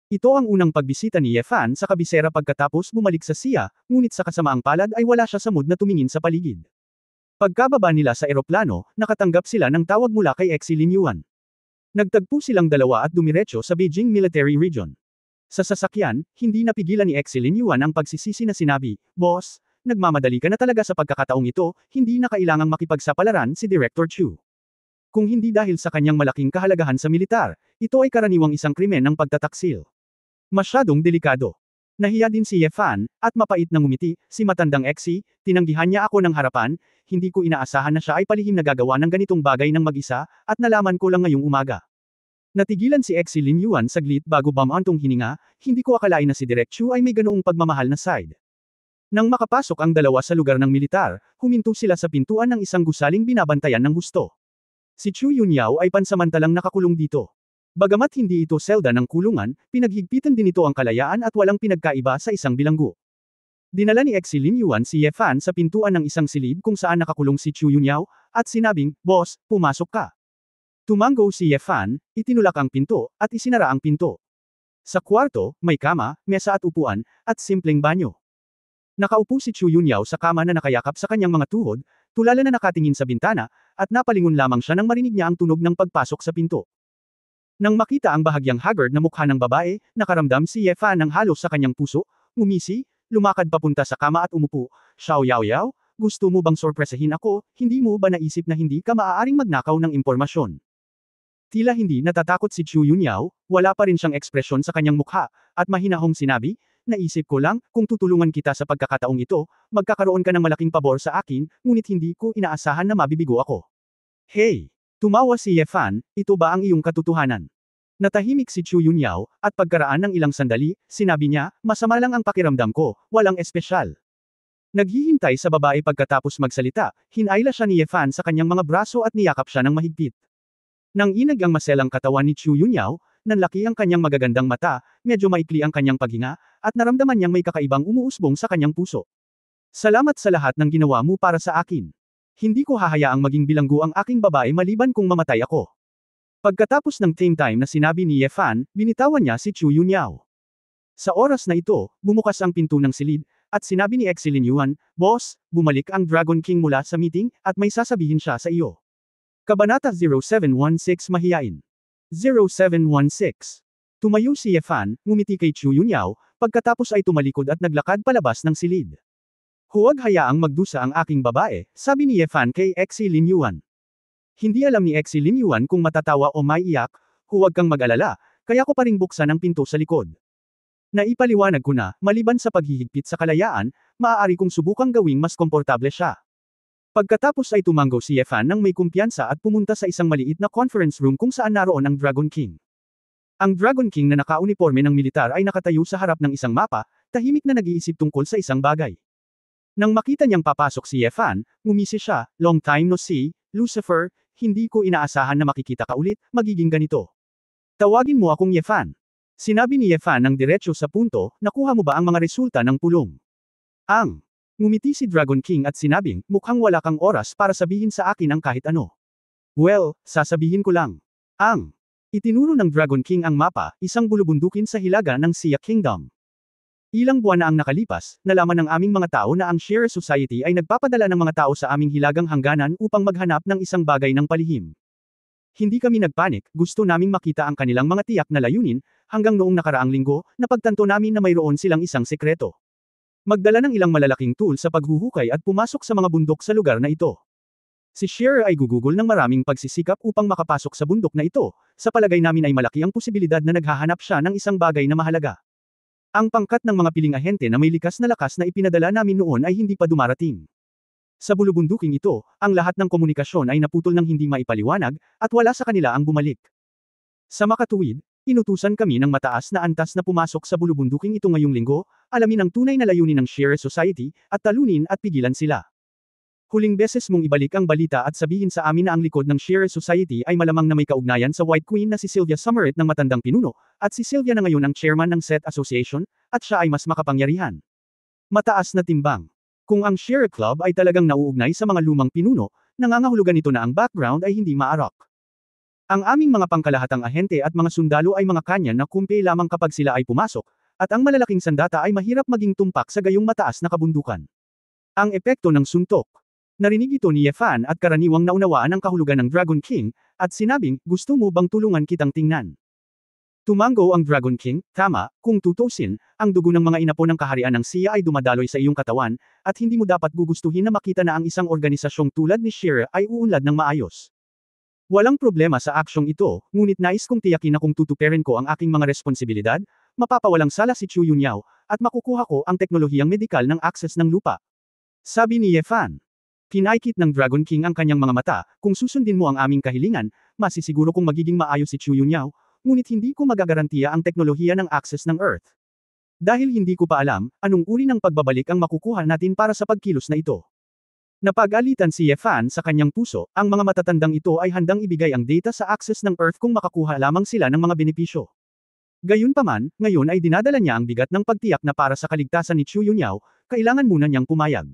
Ito ang unang pagbisita ni Ye Fan sa kabisera pagkatapos bumalik sa SIA, ngunit sa kasamaang palad ay wala siya sa mood na tumingin sa paligid. Pagkababa nila sa eroplano, nakatanggap sila ng tawag mula kay Exi Lin Yuan. Nagtagpo silang dalawa at dumiretso sa Beijing Military Region. Sa sasakyan, hindi napigilan ni Exi Lin Yuan ang pagsisisi na sinabi, "Boss, nagmamadali ka na talaga sa pagkakataong ito, hindi na kailangang makipagsapalaran si Director Chu. Kung hindi dahil sa kanyang malaking kahalagahan sa militar, ito ay karaniwang isang krimen ng pagtataksil. Masyadong delikado." Nahiya din si Ye Fan, at mapait na ngumiti, si matandang Exi, tinanggihan niya ako ng harapan, hindi ko inaasahan na siya ay palihim nagagawa ng ganitong bagay ng mag-isa, at nalaman ko lang ngayong umaga. Natigilan si Exi Lin Yuan saglit bago bumantong hininga, hindi ko akalain na si Direk Chu ay may ganoong pagmamahal na side. Nang makapasok ang dalawa sa lugar ng militar, huminto sila sa pintuan ng isang gusaling binabantayan ng husto. Si Chu Yunyao ay pansamantalang nakakulong dito. Bagamat hindi ito selda ng kulungan, pinaghigpitan din ito ang kalayaan at walang pinagkaiba sa isang bilanggo. Dinala ni Exi Lin Yuan si Ye Fan sa pintuan ng isang silid kung saan nakakulong si Chu Yunyao, at sinabing, "Boss, pumasok ka." Tumango si Ye Fan, itinulak ang pinto, at isinara ang pinto. Sa kwarto, may kama, mesa at upuan, at simpleng banyo. Nakaupo si Chu Yunyao sa kama na nakayakap sa kanyang mga tuhod, tulala na nakatingin sa bintana, at napalingon lamang siya nang marinig niya ang tunog ng pagpasok sa pinto. Nang makita ang bahagyang haggard na mukha ng babae, nakaramdam si Ye Fan ng halos sa kanyang puso, ngumisi, lumakad papunta sa kama at umupo. "Xiao Yao Yao, gusto mo bang sorpresahin ako, hindi mo ba naisip na hindi ka maaaring magnakaw ng impormasyon?" Tila hindi natatakot si Chu Yunyao, wala pa rin siyang ekspresyon sa kanyang mukha, at mahinahong sinabi, "Naisip ko lang, kung tutulungan kita sa pagkakataong ito, magkakaroon ka ng malaking pabor sa akin, ngunit hindi ko inaasahan na mabibigo ako." "Hey!" Tumawa si Ye Fan, "Ito ba ang iyong katotohanan?" Natahimik si Chu Yunyao, at pagkaraan ng ilang sandali, sinabi niya, "Masama lang ang pakiramdam ko, walang espesyal." Naghihintay sa babae pagkatapos magsalita, hinayla siya ni Ye Fan sa kanyang mga braso at niyakap siya ng mahigpit. Nang inag ang maselang katawan ni Chu Yunyao, nanlaki ang kanyang magagandang mata, medyo maikli ang kanyang paghinga, at naramdaman niyang may kakaibang umuusbong sa kanyang puso. "Salamat sa lahat ng ginawa mo para sa akin. Hindi ko hahayaang maging bilanggo ang aking babae maliban kung mamatay ako." Pagkatapos ng tame time na sinabi ni Ye Fan, binitawan niya si Chu Yunyao. Sa oras na ito, bumukas ang pinto ng silid, at sinabi ni Exi Lin Yuan, "Boss, bumalik ang Dragon King mula sa meeting, at may sasabihin siya sa iyo." Kabanata 0716 Mahiyain. 0716. Tumayo si Ye Fan, ngumiti kay Chu Yunyao, pagkatapos ay tumalikod at naglakad palabas ng silid. "Huwag hayaang magdusa ang aking babae," sabi ni Ye Fan kay Exi Lin Yuan. Hindi alam ni Exi Lin Yuan kung matatawa o maiiyak, "Huwag kang mag-alala, kaya ko pa ring buksan ang pinto sa likod. Naipaliwanag ko na, maliban sa paghihigpit sa kalayaan, maaari kong subukang gawing mas komportable siya." Pagkatapos ay tumango si Ye Fan nang may kumpiyansa at pumunta sa isang maliit na conference room kung saan naroon ang Dragon King. Ang Dragon King na nakauniporme ng militar ay nakatayo sa harap ng isang mapa, tahimik na nag-iisip tungkol sa isang bagay. Nang makita niyang papasok si Ye Fan, ngumisi siya, "Long time no see, Lucifer, hindi ko inaasahan na makikita ka ulit, magiging ganito. Tawagin mo akong Ye Fan." Sinabi ni Ye Fan ng diretso sa punto, "Nakuha mo ba ang mga resulta ng pulong?" Ngumiti si Dragon King at sinabing, "Mukhang wala kang oras para sabihin sa akin ang kahit ano." "Well, sasabihin ko lang." Itinuro ng Dragon King ang mapa, isang bulubundukin sa hilaga ng Xia Kingdom. Ilang buwan na ang nakalipas, nalaman ng aming mga tao na ang Share Society ay nagpapadala ng mga tao sa aming hilagang hangganan upang maghanap ng isang bagay ng palihim. Hindi kami nagpanik, gusto naming makita ang kanilang mga tiyak na layunin, hanggang noong nakaraang linggo, napagtanto namin na mayroon silang isang sekreto. Magdala ng ilang malalaking tool sa paghuhukay at pumasok sa mga bundok sa lugar na ito. Si Share ay gugugol ng maraming pagsisikap upang makapasok sa bundok na ito, sa palagay namin ay malaki ang posibilidad na naghahanap siya ng isang bagay na mahalaga. Ang pangkat ng mga piling ahente na may likas na lakas na ipinadala namin noon ay hindi pa dumarating. Sa bulubunduking ito, ang lahat ng komunikasyon ay naputol ng hindi maipaliwanag, at wala sa kanila ang bumalik. Sa makatuwid, inutusan kami ng mataas na antas na pumasok sa bulubunduking ito ngayong linggo, alamin ang tunay na layunin ng Share Society, at talunin at pigilan sila. Huling beses mong ibalik ang balita at sabihin sa amin na ang likod ng Share Society ay malamang na may kaugnayan sa White Queen na si Sylvia Summerit ng matandang pinuno, at si Sylvia na ngayon ang chairman ng Set Association, at siya ay mas makapangyarihan. Mataas na timbang. Kung ang Share Club ay talagang nauugnay sa mga lumang pinuno, nangangahulugan ito na ang background ay hindi maarok. Ang aming mga pangkalahatang ahente at mga sundalo ay mga kanya na kumpe lamang kapag sila ay pumasok, at ang malalaking sandata ay mahirap maging tumpak sa gayong mataas na kabundukan. Ang epekto ng suntok. Narinig ito ni Yefan at karaniwang naunawaan ang kahulugan ng Dragon King, at sinabing, gusto mo bang tulungan kitang tingnan? Tumango ang Dragon King, tama, kung tutusin, ang dugo ng mga inapo ng kaharian ng siya ay dumadaloy sa iyong katawan, at hindi mo dapat gugustuhin na makita na ang isang organisasyong tulad ni Shire ay uunlad ng maayos. Walang problema sa aksyong ito, ngunit nais kong tiyakin na kung tutuperin ko ang aking mga responsibilidad, mapapawalang sala si Chu Yunyao, at makukuha ko ang teknolohiyang medikal ng akses ng lupa. Sabi ni Yefan. Kinaikit ng Dragon King ang kanyang mga mata, kung susundin mo ang aming kahilingan, masisiguro kong magiging maayos si Chu Yunyao, ngunit hindi ko magagarantiya ang teknolohiya ng access ng Earth. Dahil hindi ko pa alam, anong uri ng pagbabalik ang makukuha natin para sa pagkilos na ito. Napag-alitan si Yefan sa kanyang puso, ang mga matatandang ito ay handang ibigay ang data sa access ng Earth kung makakuha lamang sila ng mga benepisyo. Gayunpaman, ngayon ay dinadala niya ang bigat ng pagtiyak na para sa kaligtasan ni Chu Yunyao, kailangan muna niyang pumayag.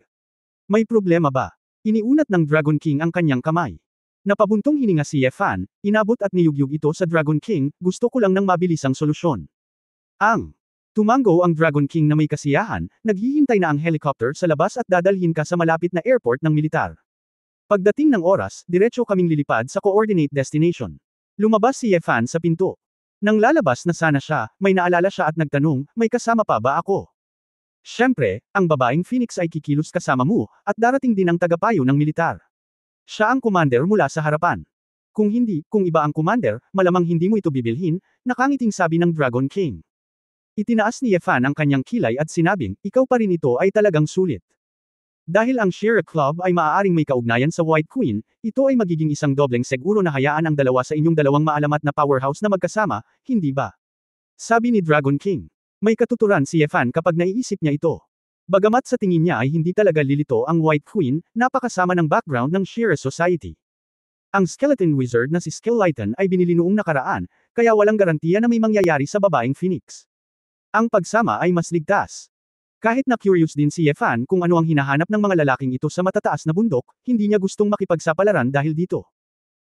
May problema ba? Iniunat ng Dragon King ang kanyang kamay. Napabuntong hininga si Yefan, inabot at niyugyug ito sa Dragon King, gusto ko lang ng mabilisang solusyon. Tumango ang Dragon King na may kasiyahan, naghihintay na ang helicopter sa labas at dadalhin ka sa malapit na airport ng militar. Pagdating ng oras, diretso kaming lilipad sa coordinate destination. Lumabas si Yefan sa pinto. Nang lalabas na sana siya, may naalala siya at nagtanong, may kasama pa ba ako? Siyempre, ang babaeng Phoenix ay kikilos kasama mo, at darating din ang tagapayo ng militar. Siya ang commander mula sa harapan. Kung iba ang commander, malamang hindi mo ito bibilhin, nakangiting sabi ng Dragon King. Itinaas ni Yefan ang kanyang kilay at sinabing, ikaw pa rin ito ay talagang sulit. Dahil ang Shire Club ay maaaring may kaugnayan sa White Queen, ito ay magiging isang dobleng seguro na hayaan ang dalawa sa inyong dalawang maalamat na powerhouse na magkasama, hindi ba? Sabi ni Dragon King. May katuturan si Yefan kapag naiisip niya ito. Bagamat sa tingin niya ay hindi talaga lilito ang White Queen, napakasama ng background ng Shire Society. Ang skeleton wizard na si Skelllighten ay binili noong nakaraan, kaya walang garantiya na may mangyayari sa babaeng Phoenix. Ang pagsama ay mas ligtas. Kahit na curious din si Yefan kung ano ang hinahanap ng mga lalaking ito sa matataas na bundok, hindi niya gustong makipagsapalaran dahil dito.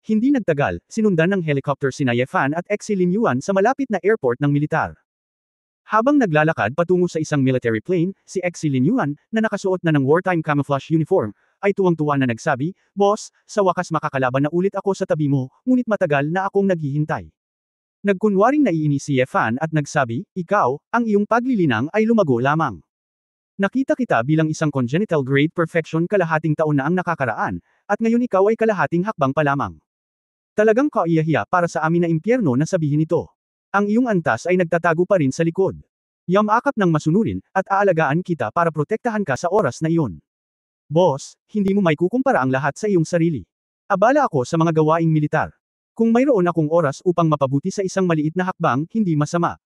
Hindi nagtagal, sinundan ng helicopter sina Yefan at Exi Lin Yuan sa malapit na airport ng militar. Habang naglalakad patungo sa isang military plane, si Exi Lin Yuan, na nakasuot na ng wartime camouflage uniform, ay tuwang-tuwa na nagsabi, Boss, sa wakas makakalaban na ulit ako sa tabi mo, ngunit matagal na akong naghihintay. Nagkunwaring naiinis si Yefan at nagsabi, ikaw, ang iyong paglilinang ay lumago lamang. Nakita kita bilang isang congenital grade perfection kalahating taon na ang nakakaraan, at ngayon ikaw ay kalahating hakbang pa lamang. Talagang kaiyahiya para sa amin na impyerno na sabihin ito. Ang iyong antas ay nagtatago pa rin sa likod. Yamakap ng masunurin, at aalagaan kita para protektahan ka sa oras na iyon. Boss, hindi mo may kukumpara ang lahat sa iyong sarili. Abala ako sa mga gawaing militar. Kung mayroon akong oras upang mapabuti sa isang maliit na hakbang, hindi masama.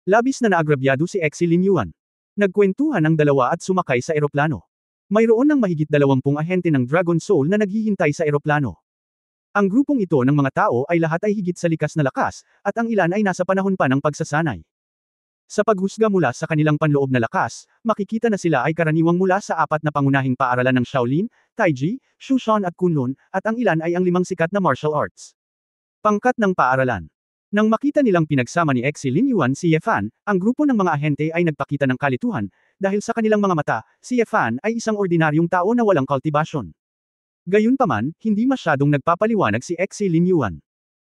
Labis na naagrabyado si Exi Lin Yuan. Nagkwentuhan ang dalawa at sumakay sa eroplano. Mayroon ng mahigit 20 ahente ng Dragon Soul na naghihintay sa eroplano. Ang grupong ito ng mga tao ay lahat ay higit sa likas na lakas, at ang ilan ay nasa panahon pa ng pagsasanay. Sa paghusga mula sa kanilang panloob na lakas, makikita na sila ay karaniwang mula sa 4 na pangunahing paaralan ng Shaolin, Taiji, Shushan at Kunlun, at ang ilan ay ang 5 sikat na martial arts. Pangkat ng paaralan. Nang makita nilang pinagsama ni Exi Lin Yuan si Yefan, ang grupo ng mga ahente ay nagpakita ng kalituhan, dahil sa kanilang mga mata, si Yefan ay isang ordinaryong tao na walang kultibasyon. Gayunpaman, hindi masyadong nagpapaliwanag si Exi Lin Yuan.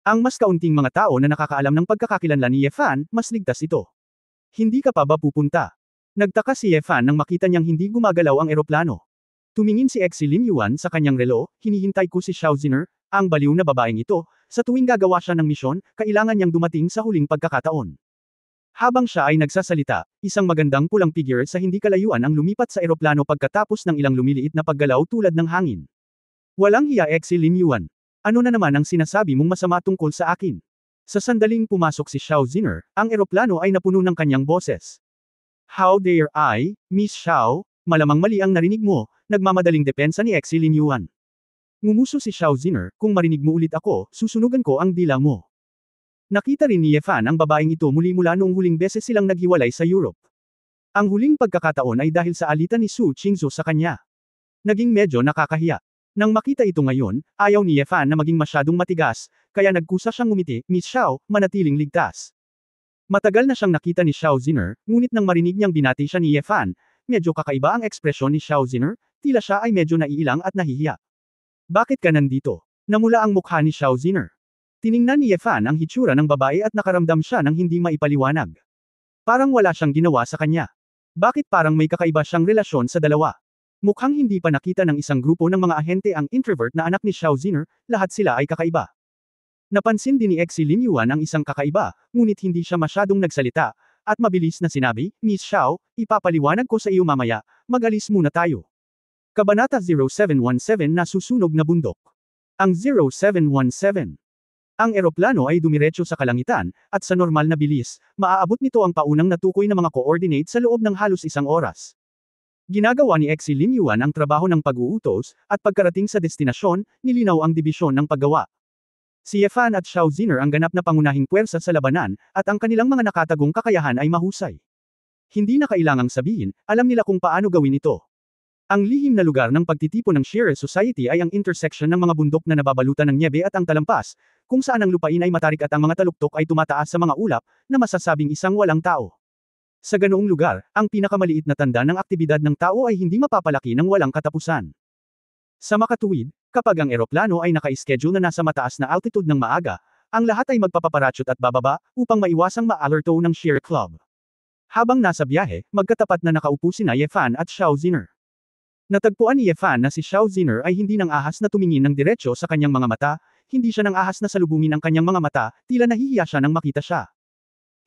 Ang mas kaunting mga tao na nakakaalam ng pagkakakilanlan ni Yefan, mas ligtas ito. Hindi ka pa ba pupunta? Nagtaka si Yefan nang makita niyang hindi gumagalaw ang eroplano. Tumingin si Exi Lin Yuan sa kanyang relo, hinihintay ko si Xiao Ziner, ang baliw na babaeng ito, sa tuwing gagawa siya ng misyon, kailangan niyang dumating sa huling pagkakataon. Habang siya ay nagsasalita, isang magandang pulang figure sa hindi kalayuan ang lumipat sa eroplano pagkatapos ng ilang lumiliit na paggalaw tulad ng hangin. Walang hiya Exi Lin Yuan. Ano na naman ang sinasabi mong masama tungkol sa akin? Sa sandaling pumasok si Xiao Ziner, ang eroplano ay napuno ng kanyang boses. How dare I, Miss Xiao, malamang mali ang narinig mo, nagmamadaling depensa ni Exi Lin Yuan. Ngumuso si Xiao Ziner, kung marinig mo ulit ako, susunugan ko ang dila mo. Nakita rin ni Ye Fan ang babaeng ito muli-mula noong huling beses silang naghiwalay sa Europe. Ang huling pagkakataon ay dahil sa alitan ni Su Qingzhou sa kanya. Naging medyo nakakahiya. Nang makita ito ngayon, ayaw ni Ye Fan na maging masyadong matigas, kaya nagkusa siyang ngumiti, Miss Xiao, manatiling ligtas. Matagal na siyang nakita ni Xiao Ziner, ngunit nang marinig niyang binati siya ni Ye Fan, medyo kakaiba ang ekspresyon ni Xiao Ziner, tila siya ay medyo naiilang at nahihiya. Bakit ka nandito? Namula ang mukha ni Xiao Ziner. Tiningnan ni Ye Fan ang hitsura ng babae at nakaramdam siya ng hindi maipaliwanag. Parang wala siyang ginawa sa kanya. Bakit parang may kakaiba siyang relasyon sa dalawa? Mukhang hindi pa nakita ng isang grupo ng mga ahente ang introvert na anak ni Xiao Ziner, lahat sila ay kakaiba. Napansin din ni Exi Lin Yuan ang isang kakaiba, ngunit hindi siya masyadong nagsalita, at mabilis na sinabi, Miss Xiao, ipapaliwanag ko sa iyo mamaya, mag-alis muna tayo. Kabanata 0717 na susunog na bundok. Ang 0717. Ang eroplano ay dumiretso sa kalangitan, at sa normal na bilis, maaabot nito ang paunang natukoy na mga coordinate sa loob ng halos isang oras. Ginagawa ni Exi Lin Yuan ang trabaho ng pag-uutos, at pagkarating sa destinasyon, nilinaw ang dibisyon ng paggawa. Si Ye Fan at Xiao Ziner ang ganap na pangunahing puwersa sa labanan, at ang kanilang mga nakatagong kakayahan ay mahusay. Hindi na kailangang sabihin, alam nila kung paano gawin ito. Ang lihim na lugar ng pagtitipon ng Shearer Society ay ang intersection ng mga bundok na nababalutan ng nyebe at ang talampas, kung saan ang lupain ay matarik at ang mga taluktok ay tumataas sa mga ulap, na masasabing isang walang tao. Sa ganoong lugar, ang pinakamaliit na tanda ng aktibidad ng tao ay hindi mapapalaki ng walang katapusan. Sa makatuwid, kapag ang eroplano ay naka-schedule na nasa mataas na altitude ng maaga, ang lahat ay magpapaparachute at bababa, upang maiwasang ma-alerto ng Shearer Club. Habang nasa biyahe, magkatapat na nakaupo sina Ye Fan at Xiao Ziner. Natagpuan ni Ye Fan na si Xiao Ziner ay hindi nang ahas na tumingin ng diretsyo sa kanyang mga mata, hindi siya nang ahas na salubungin ang kanyang mga mata, tila nahihiya siya nang makita siya.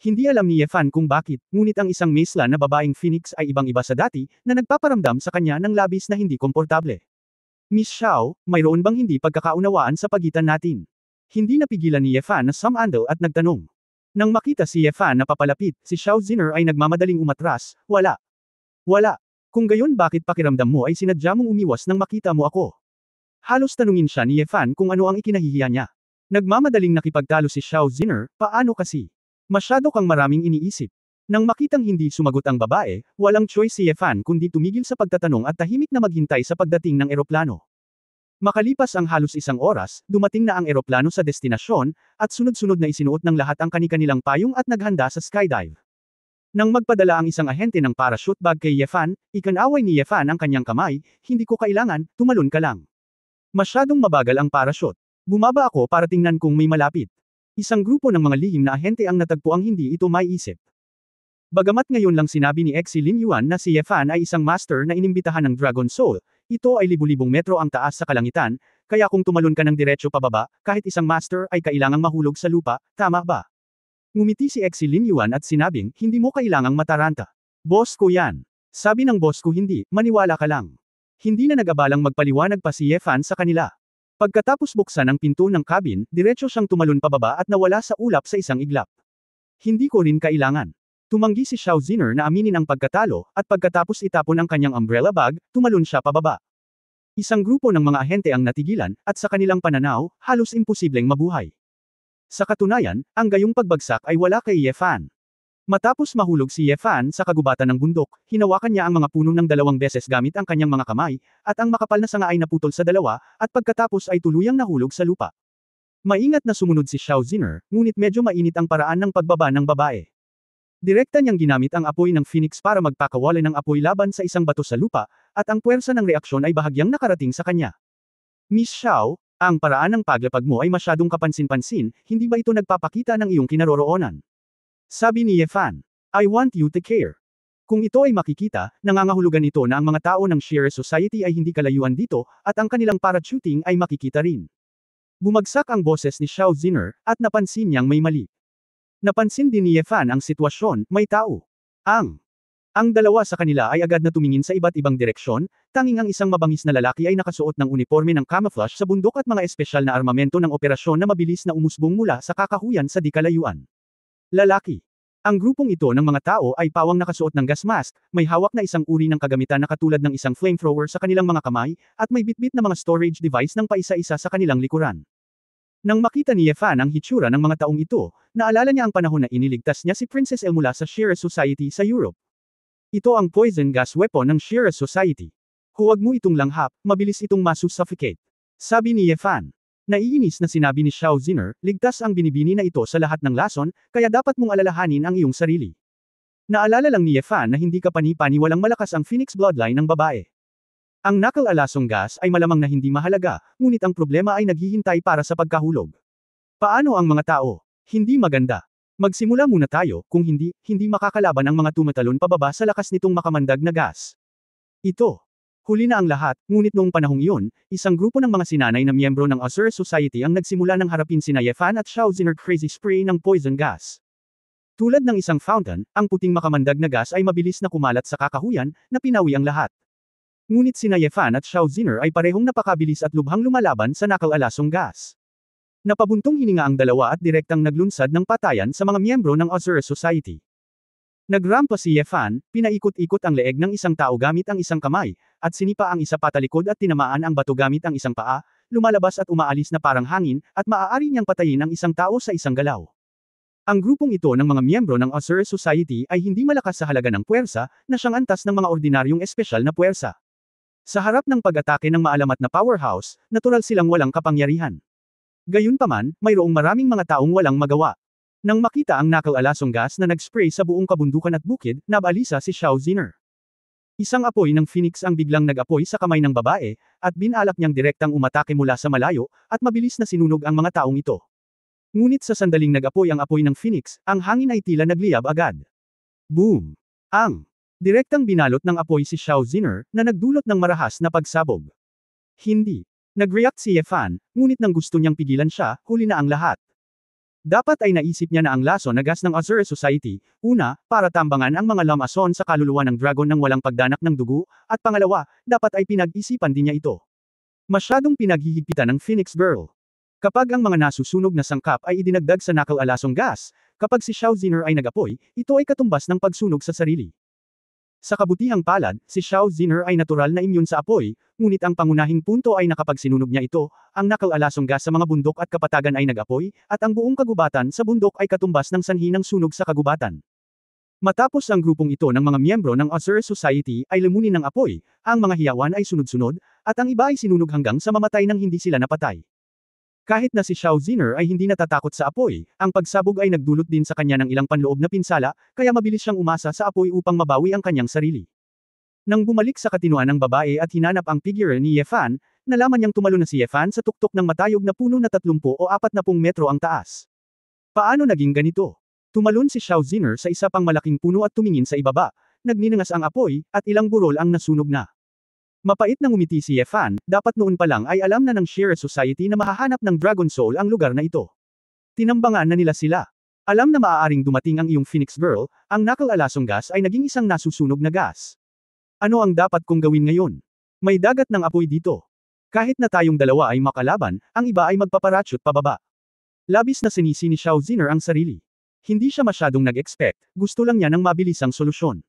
Hindi alam ni Ye Fan kung bakit, ngunit ang isang Maisla na babaeng Phoenix ay ibang-iba sa dati, na nagpaparamdam sa kanya ng labis na hindi komportable. Miss Xiao, mayroon bang hindi pagkakaunawaan sa pagitan natin? Hindi napigilan ni Ye Fan na sumandal at nagtanong. Nang makita si Ye Fan na papalapit, si Xiao Ziner ay nagmamadaling umatras, wala. Wala. Kung gayon bakit pakiramdam mo ay sinadya mong umiwas nang makita mo ako? Halos tanungin siya ni Ye Fan kung ano ang ikinahihiya niya. Nagmamadaling nakipagtalo si Xiao Ziner, paano kasi? Masyado kang maraming iniisip. Nang makitang hindi sumagot ang babae, walang choice si Ye Fan kundi tumigil sa pagtatanong at tahimik na maghintay sa pagdating ng eroplano. Makalipas ang halos isang oras, dumating na ang eroplano sa destinasyon, at sunod-sunod na isinuot ng lahat ang kani-kanilang payong at naghanda sa skydive. Nang magpadala ang isang ahente ng parachute bag kay Ye Fan, ikinaway ni Ye Fan ang kanyang kamay, hindi ko kailangan, tumalon ka lang. Masyadong mabagal ang parachute. Bumaba ako para tingnan kung may malapit. Isang grupo ng mga lihim na ahente ang natagpuang hindi ito maiisip. Bagamat ngayon lang sinabi ni Exi Lin Yuan na si Ye Fan ay isang master na inimbitahan ng Dragon Soul, ito ay libu-libong metro ang taas sa kalangitan, kaya kung tumalon ka ng diretso pababa, kahit isang master ay kailangang mahulog sa lupa, tama ba? Ngumiti si Exi Lin Yuan at sinabing, hindi mo kailangang mataranta. Boss ko yan. Sabi ng boss ko hindi, maniwala ka lang. Hindi na nag-abalang magpaliwanag pa si Ye Fan sa kanila. Pagkatapos buksan ang pinto ng cabin, diretso siyang tumalon pababa at nawala sa ulap sa isang iglap. Hindi ko rin kailangan. Tumanggi si Xiao Ziner na aminin ang pagkatalo, at pagkatapos itapon ang kanyang umbrella bag, tumalon siya pababa. Isang grupo ng mga ahente ang natigilan, at sa kanilang pananaw, halos imposibleng mabuhay. Sa katunayan, ang gayong pagbagsak ay wala kay Ye Fan. Matapos mahulog si Ye Fan sa kagubatan ng bundok, hinawakan niya ang mga puno ng 2 beses gamit ang kanyang mga kamay, at ang makapal na sanga ay naputol sa dalawa, at pagkatapos ay tuluyang nahulog sa lupa. Maingat na sumunod si Xiao Ziner, ngunit medyo mainit ang paraan ng pagbaba ng babae. Direkta niyang ginamit ang apoy ng Phoenix para magpakawala ng apoy laban sa isang bato sa lupa, at ang puwersa ng reaksyon ay bahagyang nakarating sa kanya. Miss Xiao, ang paraan ng paglapag mo ay masyadong kapansin-pansin, hindi ba ito nagpapakita ng iyong kinaroroonan? Sabi ni Ye Fan, I want you to care. Kung ito ay makikita, nangangahulugan ito na ang mga tao ng Shearer Society ay hindi kalayuan dito, at ang kanilang parachuting ay makikita rin. Bumagsak ang boses ni Xiao Ziner, at napansin niyang may mali. Napansin din ni Yefan ang sitwasyon, may tao. Ang dalawa sa kanila ay agad na tumingin sa iba't ibang direksyon, tanging ang isang mabangis na lalaki ay nakasuot ng uniforme ng camouflage sa bundok at mga espesyal na armamento ng operasyon na mabilis na umusbong mula sa kakahuyan sa di kalayuan. Lalaki. Ang grupong ito ng mga tao ay pawang nakasuot ng gas mask, may hawak na isang uri ng kagamitan na katulad ng isang flamethrower sa kanilang mga kamay, at may bitbit na mga storage device ng paisa-isa sa kanilang likuran. Nang makita ni Yefan ang hitsura ng mga taong ito, naalala niya ang panahon na iniligtas niya si Princess El mula sa Shearer Society sa Europe. Ito ang poison gas weapon ng Shearer Society. Huwag mo itong langhap, mabilis itong masusuffocate. Sabi ni Yefan. Naiinis na sinabi ni Xiao Ziner, ligtas ang binibini na ito sa lahat ng lason, kaya dapat mong alalahanin ang iyong sarili. Naalala lang ni Yefan na hindi kapani-paniwalang malakas ang Phoenix bloodline ng babae. Ang knuckle-alasong gas ay malamang na hindi mahalaga, ngunit ang problema ay naghihintay para sa pagkahulog. Paano ang mga tao? Hindi maganda. Magsimula muna tayo, kung hindi makakalaban ang mga tumatalon pababa sa lakas nitong makamandag na gas. Ito. Huli na ang lahat, ngunit noong panahong iyon, isang grupo ng mga sinanay na miyembro ng Azure Society ang nagsimula ng harapin sina Yefan at Xiao Ziner crazy spray ng poison gas. Tulad ng isang fountain, ang puting makamandag na gas ay mabilis na kumalat sa kakahuyan, na pinawi ang lahat. Ngunit sina Yefan at Xiao Ziner ay parehong napakabilis at lubhang lumalaban sa knuckle-alasong gas. Napabuntong hininga ang dalawa at direktang naglunsad ng patayan sa mga miyembro ng Azure Society. Nagrampa si Yefan, pinaikot-ikot ang leeg ng isang tao gamit ang isang kamay, at sinipa ang isa patalikod at tinamaan ang bato gamit ang isang paa, lumalabas at umaalis na parang hangin, at maaari niyang patayin ang isang tao sa isang galaw. Ang grupong ito ng mga miyembro ng Azure Society ay hindi malakas sa halaga ng puwersa, na siyang antas ng mga ordinaryong espesyal na puwersa. Sa harap ng pag-atake ng maalamat na powerhouse, natural silang walang kapangyarihan. Gayunpaman, mayroong maraming mga taong walang magawa. Nang makita ang knuckle-alasong gas na nag-spray sa buong kabundukan at bukid, nabalisa si Xiao Ziner. Isang apoy ng Phoenix ang biglang nag-apoy sa kamay ng babae, at binalak niyang direktang umatake mula sa malayo, at mabilis na sinunog ang mga taong ito. Ngunit sa sandaling nag-apoy ang apoy ng Phoenix, ang hangin ay tila nagliyab agad. Boom! Direktang binalot ng apoy si Xiao Ziner, na nagdulot ng marahas na pagsabog. Hindi. Nag-react si Yefan, ngunit nang gusto niyang pigilan siya, huli na ang lahat. Dapat ay naisip niya na ang lason na gas ng Azure Society, una, para tambangan ang mga lamason sa kaluluwa ng dragon ng walang pagdanak ng dugo, at pangalawa, dapat ay pinag-isipan din niya ito. Masyadong pinaghihigpitan ng Phoenix Girl. Kapag ang mga nasusunog na sangkap ay idinagdag sa knuckle-alasong gas, kapag si Xiao Ziner ay nag-apoy, ito ay katumbas ng pagsunog sa sarili. Sa kabutihang palad, si Xiao Ziner ay natural na immune sa apoy, ngunit ang pangunahing punto ay na kapag sinunog niya ito, ang knuckle-alasong gas sa mga bundok at kapatagan ay nag-apoy, at ang buong kagubatan sa bundok ay katumbas ng sanhi ng sunog sa kagubatan. Matapos ang grupong ito ng mga miyembro ng Azure Society ay lamunin ng apoy, ang mga hiyawan ay sunod-sunod, at ang iba ay sinunog hanggang sa mamatay nang hindi sila napatay. Kahit na si Xiao Ziner ay hindi natatakot sa apoy, ang pagsabog ay nagdulot din sa kanya ng ilang panloob na pinsala, kaya mabilis siyang umasa sa apoy upang mabawi ang kanyang sarili. Nang bumalik sa katinuan ng babae at hinanap ang figure ni Yefan, nalaman niyang tumalo na si Yefan sa tuktok ng matayog na puno na 30 o 40 metro ang taas. Paano naging ganito? Tumalon si Xiao Ziner sa isa pang malaking puno at tumingin sa ibaba, nagninangas ang apoy, at ilang burol ang nasunog na. Mapait na ngumiti si Yefan, dapat noon pa lang ay alam na ng Shearer Society na mahahanap ng Dragon Soul ang lugar na ito. Tinambangan na nila sila. Alam na maaaring dumating ang iyong Phoenix Girl, ang knuckle-alasong gas ay naging isang nasusunog na gas. Ano ang dapat kong gawin ngayon? May dagat ng apoy dito. Kahit na tayong dalawa ay makalaban, ang iba ay magpaparachute pababa. Labis na sinisi ni Xiao Ziner ang sarili. Hindi siya masyadong nag-expect, gusto lang niya ng mabilisang solusyon.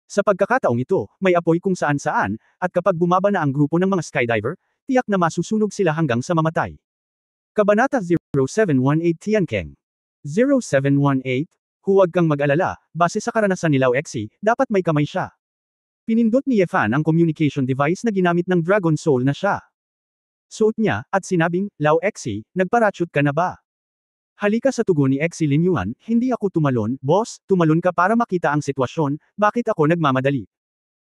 Sa pagkakataong ito, may apoy kung saan-saan, at kapag bumaba na ang grupo ng mga skydiver, tiyak na masusunog sila hanggang sa mamatay. Kabanata 0718 Tiankeng 0718, huwag kang mag-alala, base sa karanasan ni Lao Exi, dapat may kamay siya. Pinindot ni Yefan ang communication device na ginamit ng Dragon Soul na siya. Suot niya, at sinabing, Lao Exi, nagparachute ka na ba? Halika sa tugon ni Exi Linyuan, hindi ako tumalon, boss, tumalon ka para makita ang sitwasyon, bakit ako nagmamadali?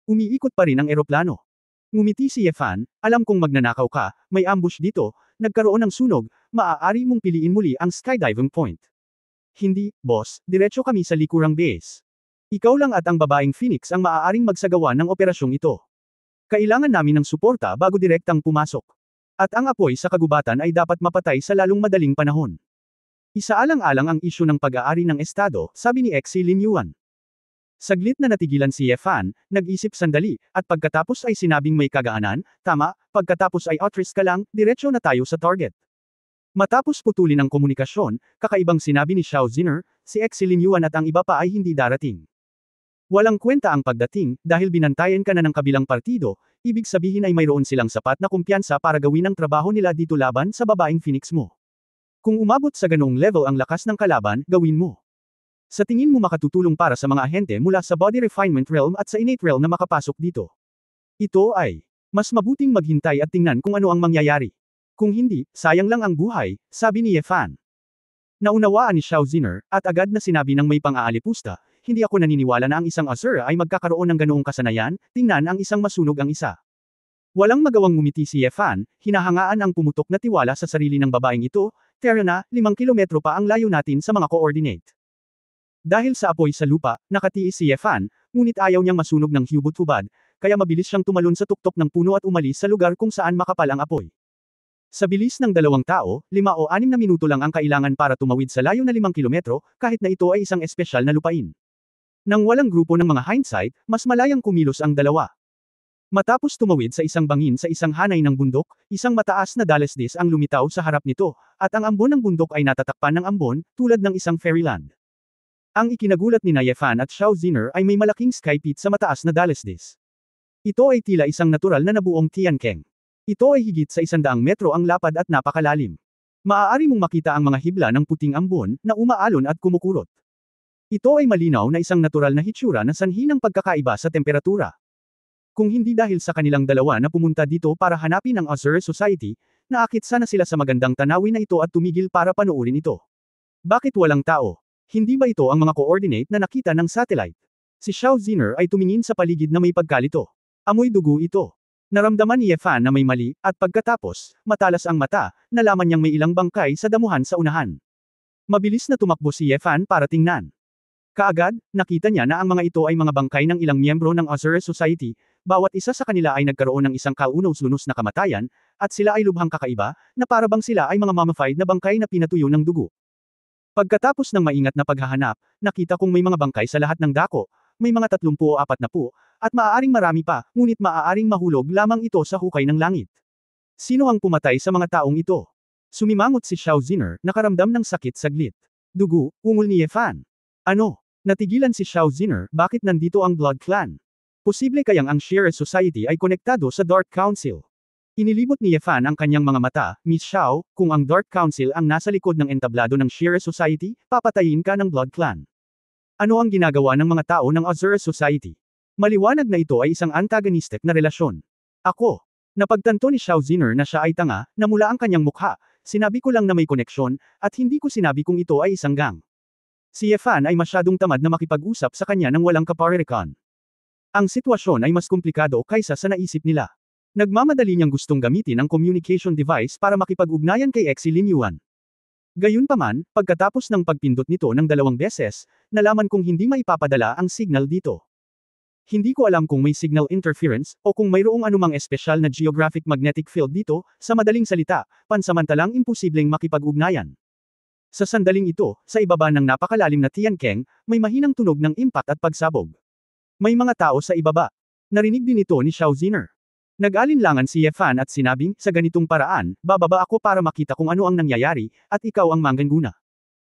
Umiikot pa rin ang eroplano. Ngumiti si Yefan, alam kong magnanakaw ka, may ambush dito, nagkaroon ng sunog, maaari mong piliin muli ang skydiving point. Hindi, boss, diretso kami sa likurang base. Ikaw lang at ang babaeng Phoenix ang maaaring magsagawa ng operasyong ito. Kailangan namin ng suporta bago direktang pumasok. At ang apoy sa kagubatan ay dapat mapatay sa lalong madaling panahon. Isaalang-alang ang isyu ng pag-aari ng estado, sabi ni Xi Lin Yuan. Saglit na natigilan si Ye Fan, nag-isip sandali, at pagkatapos ay sinabing may kagaanan, tama, pagkatapos ay atris ka lang, diretso na tayo sa target. Matapos putulin ang komunikasyon, kakaibang sinabi ni Xiao Ziner, si Xi Lin Yuan at ang iba pa ay hindi darating. Walang kwenta ang pagdating, dahil binantayan ka na ng kabilang partido, ibig sabihin ay mayroon silang sapat na kumpiyansa para gawin ang trabaho nila dito laban sa babaeng Phoenix mo. Kung umabot sa ganoong level ang lakas ng kalaban, gawin mo. Sa tingin mo makatutulong para sa mga ahente mula sa body refinement realm at sa innate realm na makapasok dito. Ito ay, mas mabuting maghintay at tingnan kung ano ang mangyayari. Kung hindi, sayang lang ang buhay, sabi ni Ye Fan. Naunawaan ni Xiao Ziner, at agad na sinabi ng may pang-aalipusta, hindi ako naniniwala na ang isang Azura ay magkakaroon ng ganoong kasanayan, tingnan ang isang masunog ang isa. Walang magawang ngumiti si Ye Fan, hinahangaan ang pumutok na tiwala sa sarili ng babaeng ito, Terra na, 5 kilometro pa ang layo natin sa mga coordinate. Dahil sa apoy sa lupa, nakatiis si Ye Fan, ngunit ayaw niyang masunog ng hubot-hubad, kaya mabilis siyang tumalon sa tuktok ng puno at umalis sa lugar kung saan makapal ang apoy. Sa bilis ng 2 tao, 5 o 6 na minuto lang ang kailangan para tumawid sa layo na 5 kilometro, kahit na ito ay isang espesyal na lupain. Nang walang grupo ng mga hindsight, mas malayang kumilos ang dalawa. Matapos tumawid sa isang bangin sa isang hanay ng bundok, isang mataas na dalesdis ang lumitaw sa harap nito, at ang ambon ng bundok ay natatakpan ng ambon, tulad ng isang fairyland. Ang ikinagulat ni Ye Fan at Xiao Ziner ay may malaking sky pit sa mataas na dalesdis. Ito ay tila isang natural na nabuong Tiankeng. Ito ay higit sa 100 metro ang lapad at napakalalim. Maaari mong makita ang mga hibla ng puting ambon na umaalon at kumukurot. Ito ay malinaw na isang natural na hitsura na sanhi ng pagkakaiba sa temperatura. Kung hindi dahil sa kanilang dalawa na pumunta dito para hanapin ang Azure Society, naakit sana sila sa magandang tanawin na ito at tumigil para panoorin ito. Bakit walang tao? Hindi ba ito ang mga coordinate na nakita ng satellite? Si Xiao Ziner ay tumingin sa paligid na may pagkalito. Amoy dugo ito. Naramdaman ni Ye Fan na may mali, at pagkatapos, matalas ang mata, nalaman niyang may ilang bangkay sa damuhan sa unahan. Mabilis na tumakbo si Ye Fan para tingnan. Kaagad, nakita niya na ang mga ito ay mga bangkay ng ilang miyembro ng Azure Society, bawat isa sa kanila ay nagkaroon ng isang kaunos-lunos na kamatayan, at sila ay lubhang kakaiba, na parabang sila ay mga mummified na bangkay na pinatuyo ng dugo. Pagkatapos ng maingat na paghahanap, nakita kong may mga bangkay sa lahat ng dako, may mga 30 o 40, at maaaring marami pa, ngunit maaaring mahulog lamang ito sa hukay ng langit. Sino ang pumatay sa mga taong ito? Sumimangot si Xiao Ziner, nakaramdam ng sakit saglit. Dugo, ungol ni Ye Fan. Ano? Natigilan si Xiao Ziner, bakit nandito ang Blood Clan? Posible kayang ang Shearer Society ay konektado sa Dark Council. Inilibot ni Ye Fan ang kanyang mga mata, Miss Xiao, kung ang Dark Council ang nasa likod ng entablado ng Shearer Society, papatayin ka ng Blood Clan. Ano ang ginagawa ng mga tao ng Azure Society? Maliwanag na ito ay isang antagonistic na relasyon. Ako. Napagtanto ni Xiao Ziner na siya ay tanga, namula ang kanyang mukha, sinabi ko lang na may koneksyon, at hindi ko sinabi kung ito ay isang gang. Si Ye Fan ay masyadong tamad na makipag-usap sa kanya ng walang kaparirikan. Ang sitwasyon ay mas komplikado kaysa sa naisip nila. Nagmamadali niyang gustong gamitin ang communication device para makipag-ugnayan kay Xi Lin Yuan. Gayunpaman, pagkatapos ng pagpindot nito ng 2 beses, nalaman kong hindi maipapadala ang signal dito. Hindi ko alam kung may signal interference, o kung mayroong anumang espesyal na geographic magnetic field dito, sa madaling salita, pansamantalang imposibleng makipag-ugnayan. Sa sandaling ito, sa ibaba ng napakalalim na Tiankeng, may mahinang tunog ng impact at pagsabog. May mga tao sa ibaba. Narinig din ito ni Xiao Ziner. Nag-alinlangan si Ye Fan at sinabing, sa ganitong paraan, bababa ako para makita kung ano ang nangyayari, at ikaw ang manggaguna.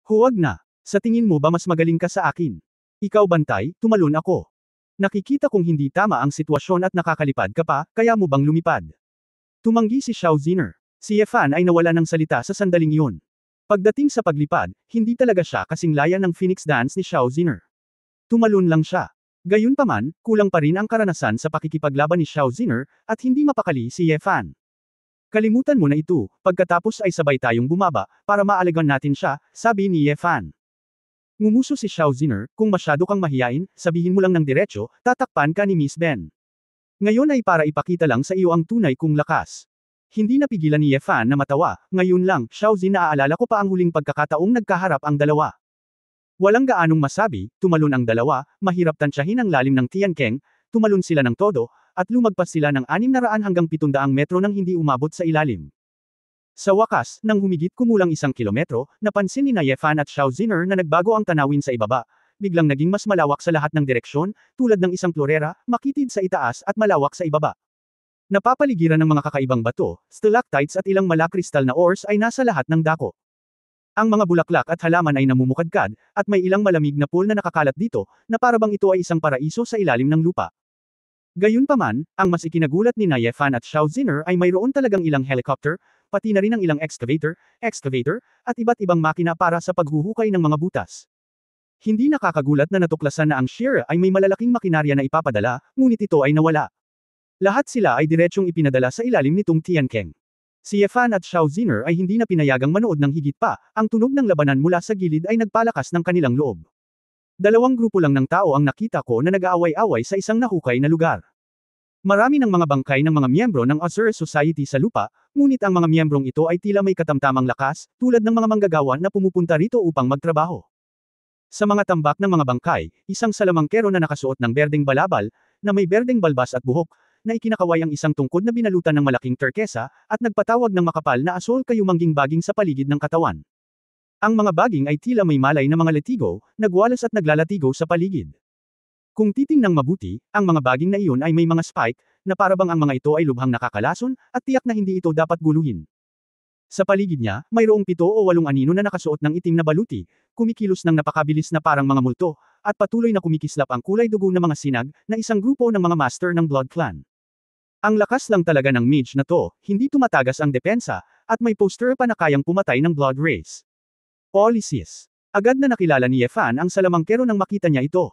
Huwag na. Sa tingin mo ba mas magaling ka sa akin? Ikaw bantay, tumalon ako. Nakikita kong hindi tama ang sitwasyon at nakakalipad ka pa, kaya mo bang lumipad? Tumanggi si Xiao Ziner. Si Ye Fan ay nawala ng salita sa sandaling iyon. Pagdating sa paglipad, hindi talaga siya kasing laya ng Phoenix Dance ni Xiao Ziner. Tumalon lang siya. Gayunpaman, kulang pa rin ang karanasan sa pakikipaglaban ni Xiao Ziner, at hindi mapakali si Ye Fan. Kalimutan mo na ito, pagkatapos ay sabay tayong bumaba, para maalagaan natin siya, sabi ni Ye Fan. Ngumuso si Xiao Ziner, kung masyado kang mahiyain, sabihin mo lang ng diretso, tatakpan ka ni Miss Ben. Ngayon ay para ipakita lang sa iyo ang tunay kong lakas. Hindi napigilan ni Ye Fan na matawa, ngayon lang, Xiao Zin, naaalala ko pa ang huling pagkakataong nagkaharap ang dalawa. Walang gaanong masabi, tumalon ang dalawa, mahirap tansyahin ang lalim ng Tiankeng, tumalon sila ng todo, at lumagpas sila ng 600 hanggang 700 metro nang hindi umabot sa ilalim. Sa wakas, nang humigit kumulang 1 kilometro, napansin ni Yefan at Xiao Ziner na nagbago ang tanawin sa ibaba. Biglang naging mas malawak sa lahat ng direksyon, tulad ng isang florera, makitid sa itaas at malawak sa ibaba. Napapaligiran ng mga kakaibang bato, stalactites at ilang malakristal na ores ay nasa lahat ng dako. Ang mga bulaklak at halaman ay namumukadkad, at may ilang malamig na pool na nakakalat dito, na parabang ito ay isang paraiso sa ilalim ng lupa. Gayunpaman, ang mas ikinagulat ni Yefan at Xiao Ziner ay mayroon talagang ilang helicopter, pati na rin ang ilang excavator, at iba't ibang makina para sa paghuhukay ng mga butas. Hindi nakakagulat na natuklasan na ang Shira ay may malalaking makinarya na ipapadala, ngunit ito ay nawala. Lahat sila ay diretsyong ipinadala sa ilalim nitong Tiankeng. Si Yefan at Xiao Ziner ay hindi na pinayagang manood ng higit pa, ang tunog ng labanan mula sa gilid ay nagpalakas ng kanilang loob. Dalawang grupo lang ng tao ang nakita ko na nag-aaway-away sa isang nahukay na lugar. Marami ng mga bangkay ng mga miyembro ng Azure Society sa lupa, ngunit ang mga miyembrong ito ay tila may katamtamang lakas, tulad ng mga manggagawa na pumupunta rito upang magtrabaho. Sa mga tambak ng mga bangkay, isang salamangkero na nakasuot ng berdeng balabal, na may berdeng balbas at buhok, na ikinakaway ang isang tungkod na binalutan ng malaking turkesa, at nagpatawag ng makapal na asol kayumangging baging sa paligid ng katawan. Ang mga baging ay tila may malay na mga latigo, nagwalas at naglalatigo sa paligid. Kung titingnang mabuti, ang mga baging na iyon ay may mga spike, na parabang ang mga ito ay lubhang nakakalason, at tiyak na hindi ito dapat guluhin. Sa paligid niya, mayroong 7 o 8 anino na nakasuot ng itim na baluti, kumikilos ng napakabilis na parang mga multo, at patuloy na kumikislap ang kulay dugo ng mga sinag, na isang grupo ng mga master ng Blood Clan. Ang lakas lang talaga ng mage na to, hindi tumatagas ang depensa, at may poster pa na kayang pumatay ng Blood Race. Policies. Agad na nakilala ni Yefan ang salamangkero nang makita niya ito.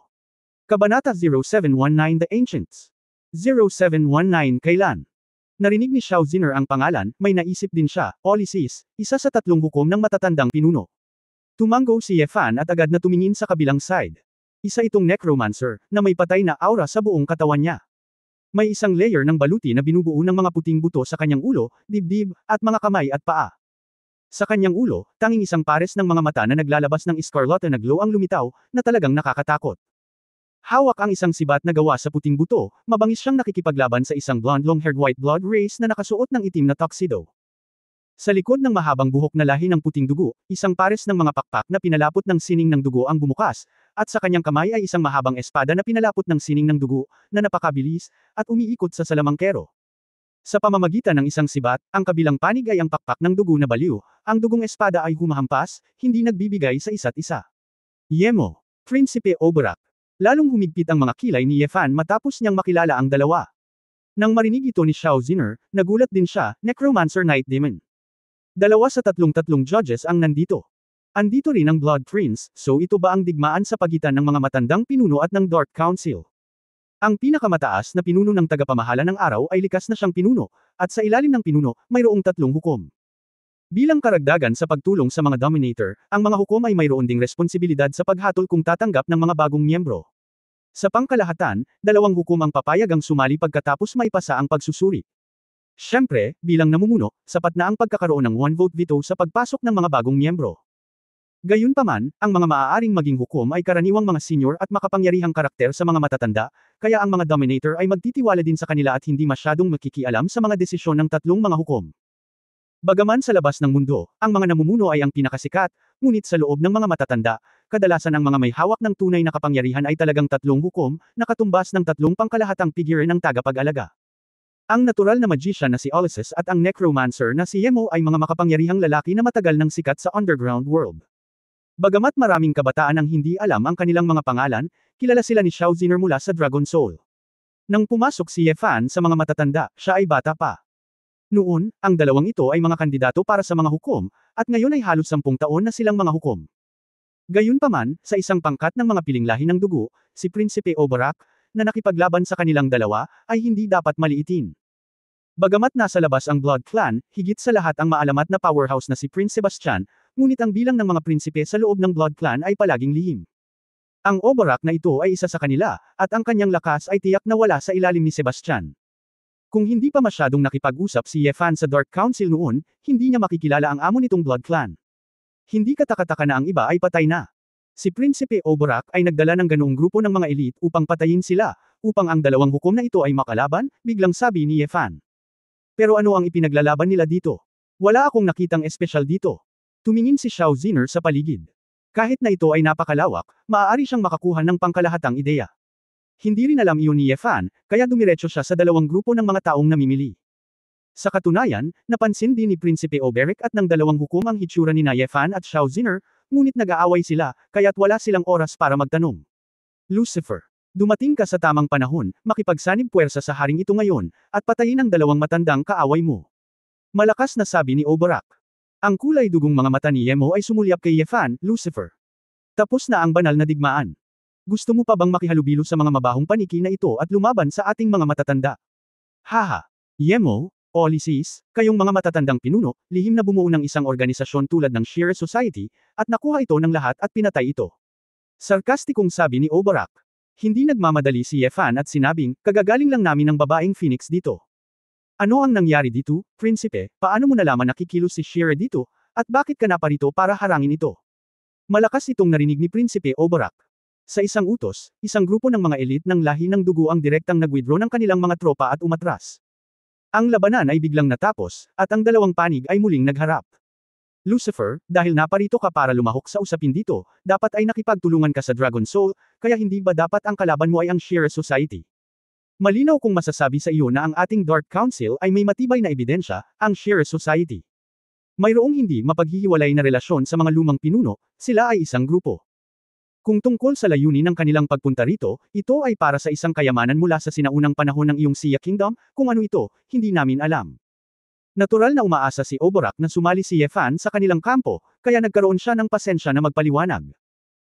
Kabanata 0719 The Ancients. 0719 Kailan? Narinig ni Xiao Ziner ang pangalan, may naisip din siya, Policies, isa sa 3 hukom ng matatandang pinuno. Tumango si Yefan at agad na tumingin sa kabilang side. Isa itong necromancer, na may patay na aura sa buong katawan niya. May isang layer ng baluti na binubuo ng mga puting buto sa kanyang ulo, dibdib, at mga kamay at paa. Sa kanyang ulo, tanging isang pares ng mga mata na naglalabas ng escarlate na glow ang lumitaw, na talagang nakakatakot. Hawak ang isang sibat na gawa sa puting buto, mabangis siyang nakikipaglaban sa isang blonde long-haired white blood race na nakasuot ng itim na tuxedo. Sa likod ng mahabang buhok na lahi ng puting dugo, isang pares ng mga pakpak na pinalapot ng sining ng dugo ang bumukas, at sa kanyang kamay ay isang mahabang espada na pinalapot ng sining ng dugo, na napakabilis, at umiikot sa salamangkero. Sa pamamagitan ng isang sibat, ang kabilang panig ay ang pakpak ng dugo na baliw, ang dugong espada ay humahampas, hindi nagbibigay sa isa't isa. Yemo. Prinsipe Oberak. Lalong humigpit ang mga kilay ni Yefan matapos niyang makilala ang dalawa. Nang marinig ito ni Xiao Ziner, nagulat din siya, Necromancer Night Demon. 2 sa 3 judges ang nandito. Andito rin ang Blood Prince, so ito ba ang digmaan sa pagitan ng mga matandang pinuno at ng Dark Council? Ang pinakamataas na pinuno ng tagapamahala ng araw ay likas na siyang pinuno, at sa ilalim ng pinuno, mayroong 3 hukom. Bilang karagdagan sa pagtulong sa mga Dominator, ang mga hukom ay mayroon ding responsibilidad sa paghatol kung tatanggap ng mga bagong miyembro. Sa pangkalahatan, 2 hukom ang papayag ang sumali pagkatapos maipasa ang pagsusuri. Siyempre, bilang namumuno, sapat na ang pagkakaroon ng 1-vote veto sa pagpasok ng mga bagong miyembro. Gayunpaman, ang mga maaaring maging hukom ay karaniwang mga senior at makapangyarihang karakter sa mga matatanda, kaya ang mga Dominator ay magtitiwala din sa kanila at hindi masyadong makikialam sa mga desisyon ng 3 mga hukom. Bagaman sa labas ng mundo, ang mga namumuno ay ang pinakasikat, ngunit sa loob ng mga matatanda, kadalasan ang mga may hawak ng tunay na kapangyarihan ay talagang 3 hukom, na katumbas ng 3 pangkalahatang figure ng tagapag-alaga. Ang natural na magician na si Ulysses at ang necromancer na si Yemo ay mga makapangyarihang lalaki na matagal nang sikat sa underground world. Bagamat maraming kabataan ang hindi alam ang kanilang mga pangalan, kilala sila ni Xiao Ziner mula sa Dragon Soul. Nang pumasok si Yefan sa mga matatanda, siya ay bata pa. Noon, ang dalawang ito ay mga kandidato para sa mga hukom, at ngayon ay halos 10 taon na silang mga hukom. Gayunpaman, sa isang pangkat ng mga piling lahi ng dugo, si Prinsipe Oberak, na nakipaglaban sa kanilang dalawa, ay hindi dapat maliitin. Bagamat nasa labas ang Blood Clan, higit sa lahat ang maalamat na powerhouse na si Prince Sebastian, ngunit ang bilang ng mga prinsipe sa loob ng Blood Clan ay palaging lihim. Ang Oberak na ito ay isa sa kanila, at ang kanyang lakas ay tiyak na wala sa ilalim ni Sebastian. Kung hindi pa masyadong nakipag-usap si Yefan sa Dark Council noon, hindi niya makikilala ang amo nitong Blood Clan. Hindi katakataka na ang iba ay patay na. Si Prinsipe Oberak ay nagdala ng ganoong grupo ng mga elite upang patayin sila, upang ang 2 hukom na ito ay makalaban, biglang sabi ni Yefan. Pero ano ang ipinaglalaban nila dito? Wala akong nakitang espesyal dito. Tumingin si Xiao Ziner sa paligid. Kahit na ito ay napakalawak, maaari siyang makakuha ng pangkalahatang ideya. Hindi rin alam iyon ni Ye Fan, kaya dumiretso siya sa dalawang grupo ng mga taong namimili. Sa katunayan, napansin din ni Prinsipe Oberic at ng dalawang hukom ang hitsura ni Ye Fan at Xiao Ziner, ngunit nag-aaway sila, kaya't wala silang oras para magtanong. Lucifer. Dumating ka sa tamang panahon, makipagsanib puwersa sa haring ito ngayon, at patayin ang dalawang matandang kaaway mo. Malakas na sabi ni Oberic. Ang kulay dugong mga mata ni Yemo ay sumulyap kay Ye Fan, Lucifer. Tapos na ang banal na digmaan. Gusto mo pa bang makihalubilo sa mga mabahong paniki na ito at lumaban sa ating mga matatanda? Haha. Yemo, Ulysses, kayong mga matatandang pinuno, lihim na bumuo ng isang organisasyon tulad ng Sheer Society, at nakuha ito ng lahat at pinatay ito. Sarkastikong sabi ni Oberic. Hindi nagmamadali si Ye Fan at sinabing, kagagaling lang namin ng babaeng Phoenix dito. Ano ang nangyari dito, Prinsipe, paano mo nalaman na kikilos si Sheer dito, at bakit ka naparito para harangin ito? Malakas itong narinig ni Prinsipe Oberic. Sa isang utos, isang grupo ng mga elite ng lahi ng dugo ang direktang nag-withdraw ng kanilang mga tropa at umatras. Ang labanan ay biglang natapos, at ang dalawang panig ay muling nagharap. Lucifer, dahil naparito ka para lumahok sa usapin dito, dapat ay nakipagtulungan ka sa Dragon Soul, kaya hindi ba dapat ang kalaban mo ay ang Sheer Society? Malinaw kung masasabi sa iyo na ang ating Dark Council ay may matibay na ebidensya, ang Sheer Society. Mayroong hindi mapaghihiwalay na relasyon sa mga lumang pinuno, sila ay isang grupo. Kung tungkol sa layunin ng kanilang pagpunta rito, ito ay para sa isang kayamanan mula sa sinaunang panahon ng iyong Sia Kingdom, kung ano ito, hindi namin alam. Natural na umaasa si Oberic na sumali si Ye Fan sa kanilang kampo, kaya nagkaroon siya ng pasensya na magpaliwanag.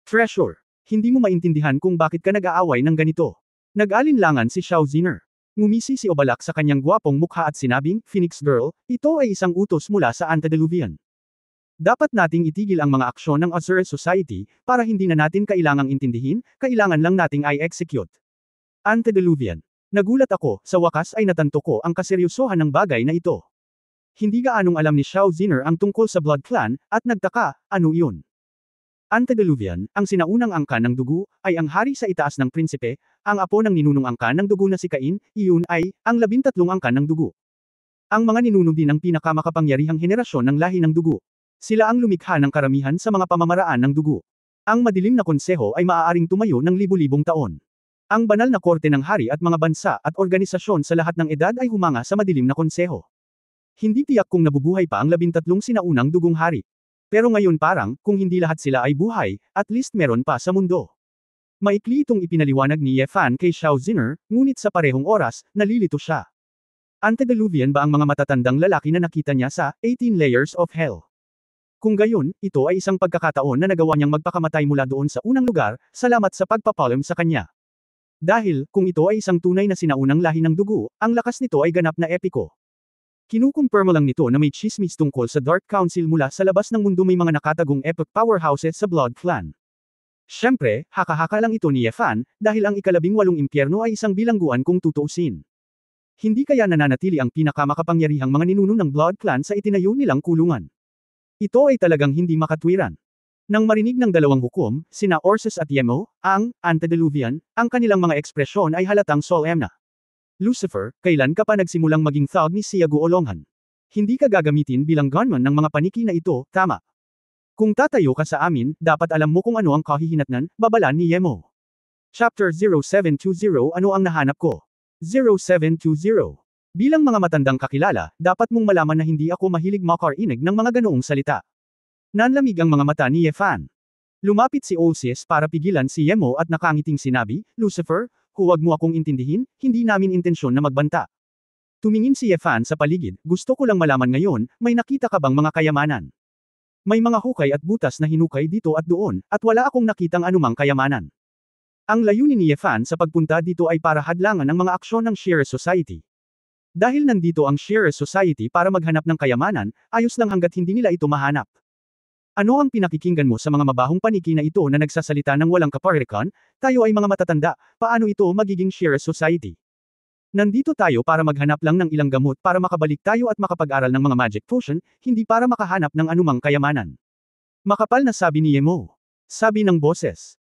Treasure, hindi mo maintindihan kung bakit ka nag-aaway ng ganito. Nag-alinlangan si Xiao Ziner. Ngumisi si Oberic sa kanyang gwapong mukha at sinabing, Phoenix Girl, ito ay isang utos mula sa Antediluvian. Dapat nating itigil ang mga aksyon ng Azure Society, para hindi na natin kailangang intindihin, kailangan lang nating i-execute. Antediluvian. Nagulat ako, sa wakas ay natanto ko ang kaseryosohan ng bagay na ito. Hindi gaanong alam ni Xiao Ziner ang tungkol sa Blood Clan, at nagtaka, ano iyon? Antediluvian, ang sinaunang angkan ng dugo, ay ang hari sa itaas ng prinsipe, ang apo ng ninunong angkan ng dugo na si Cain, iyon ay, ang 13 angkan ng dugo. Ang mga ninuno din ang pinakamakapangyarihang henerasyon ng lahi ng dugo. Sila ang lumikha ng karamihan sa mga pamamaraan ng dugo. Ang madilim na konseho ay maaaring tumayo ng libu-libong taon. Ang banal na korte ng hari at mga bansa at organisasyon sa lahat ng edad ay humanga sa madilim na konseho. Hindi tiyak kung nabubuhay pa ang 13 sinaunang dugong hari. Pero ngayon parang, kung hindi lahat sila ay buhay, at least meron pa sa mundo. Maikli itong ipinaliwanag ni Ye Fan kay Xiao Ziner, ngunit sa parehong oras, nalilito siya. Antediluvian ba ang mga matatandang lalaki na nakita niya sa 18 Layers of Hell? Kung gayon, ito ay isang pagkakataon na nagawa niyang magpakamatay mula doon sa unang lugar, salamat sa pagpapalam sa kanya. Dahil, kung ito ay isang tunay na sinaunang lahi ng dugo, ang lakas nito ay ganap na epiko. Kinukumpirma lang nito na may chismis tungkol sa Dark Council mula sa labas ng mundo, may mga nakatagong epic powerhouses sa Blood Clan. Siyempre, haka-haka lang ito ni Ye Fan, dahil ang ika-18 impyerno ay isang bilangguan kung tutuusin. Hindi kaya nananatili ang pinakamakapangyarihang mga ninuno ng Blood Clan sa itinayo nilang kulungan. Ito ay talagang hindi makatwiran. Nang marinig ng dalawang hukom, sina Ursus at Yemo, ang Antediluvian, ang kanilang mga ekspresyon ay halatang solemna. Lucifer, kailan ka pa nagsimulang maging thug ni Siago Olonghan? Hindi ka gagamitin bilang gunman ng mga paniki na ito, tama. Kung tatayo ka sa amin, dapat alam mo kung ano ang kahihinatnan, babala ni Yemo. Chapter 0720 Ano ang nahanap ko? 0720. Bilang mga matandang kakilala, dapat mong malaman na hindi ako mahilig makarinig ng mga ganoong salita. Nanlamig ang mga mata ni Ye Fan. Lumapit si Ulysses para pigilan si Yemo at nakangiting sinabi, Lucifer, huwag mo akong intindihin, hindi namin intensyon na magbanta. Tumingin si Ye Fan sa paligid, gusto ko lang malaman ngayon, may nakita ka bang mga kayamanan? May mga hukay at butas na hinukay dito at doon, at wala akong nakitang anumang kayamanan. Ang layunin ni Ye Fan sa pagpunta dito ay para hadlangan ang mga aksyon ng Sheer Society. Dahil nandito ang Sheer Society para maghanap ng kayamanan, ayos lang hanggat hindi nila ito mahanap. Ano ang pinakikinggan mo sa mga mabahong paniki na ito na nagsasalita ng walang kaparikan? Tayo ay mga matatanda, paano ito magiging Sheer Society? Nandito tayo para maghanap lang ng ilang gamot para makabalik tayo at makapag-aral ng mga magic potion, hindi para makahanap ng anumang kayamanan. Makapal na sabi ni Yemo. Sabi ng boses.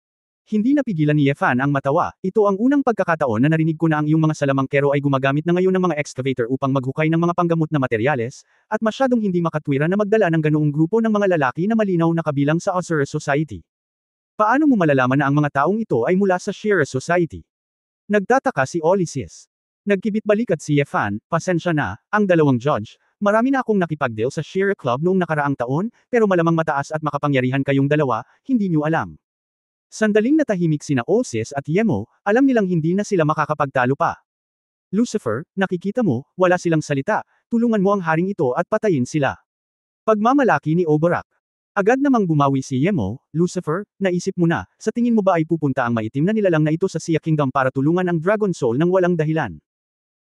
Hindi napigilan ni Yefan ang matawa, ito ang unang pagkakataon na narinig ko na ang iyong mga salamangkero ay gumagamit na ngayon ng mga excavator upang maghukay ng mga panggamot na materyales, at masyadong hindi makatwiran na magdala ng ganoong grupo ng mga lalaki na malinaw na kabilang sa Osiris Society. Paano mo malalaman na ang mga taong ito ay mula sa Shearer Society? Nagtataka si Ulysses. Nagkibit balikat si Yefan, pasensya na, ang dalawang judge, marami na akong nakipag-deal sa Shearer Club noong nakaraang taon, pero malamang mataas at makapangyarihan kayong dalawa, hindi niyo alam. Sandaling natahimik sina Ulysses at Yemo, alam nilang hindi na sila makakapagtalo pa. Lucifer, nakikita mo, wala silang salita, tulungan mo ang haring ito at patayin sila. Pagmamalaki ni Oberach. Agad namang bumawi si Yemo, Lucifer, naisip mo na, sa tingin mo ba ay pupunta ang maitim na nilalang na ito sa Sia Kingdom para tulungan ang Dragon Soul ng walang dahilan?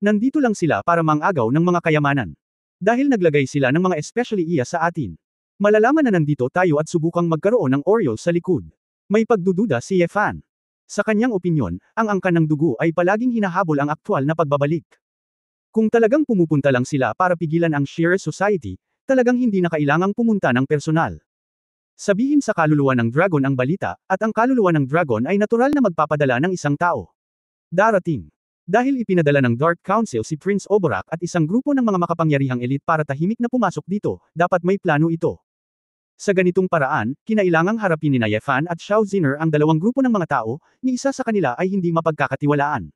Nandito lang sila para mangagaw ng mga kayamanan. Dahil naglagay sila ng mga especially iya sa atin. Malalaman na nandito tayo at subukang magkaroon ng Oriole sa likod. May pagdududa si Yefan. Sa kanyang opinyon, ang angkan ng dugo ay palaging hinahabol ang aktwal na pagbabalik. Kung talagang pumupunta lang sila para pigilan ang Shearer Society, talagang hindi na kailangang pumunta ng personal. Sabihin sa kaluluwa ng dragon ang balita, at ang kaluluwa ng dragon ay natural na magpapadala ng isang tao. Darating. Dahil ipinadala ng Dark Council si Prince Oberach at isang grupo ng mga makapangyarihang elite para tahimik na pumasok dito, dapat may plano ito. Sa ganitong paraan, kinailangang harapin ni Yefan at Xiao Ziner ang dalawang grupo ng mga tao, ni isa sa kanila ay hindi mapagkakatiwalaan.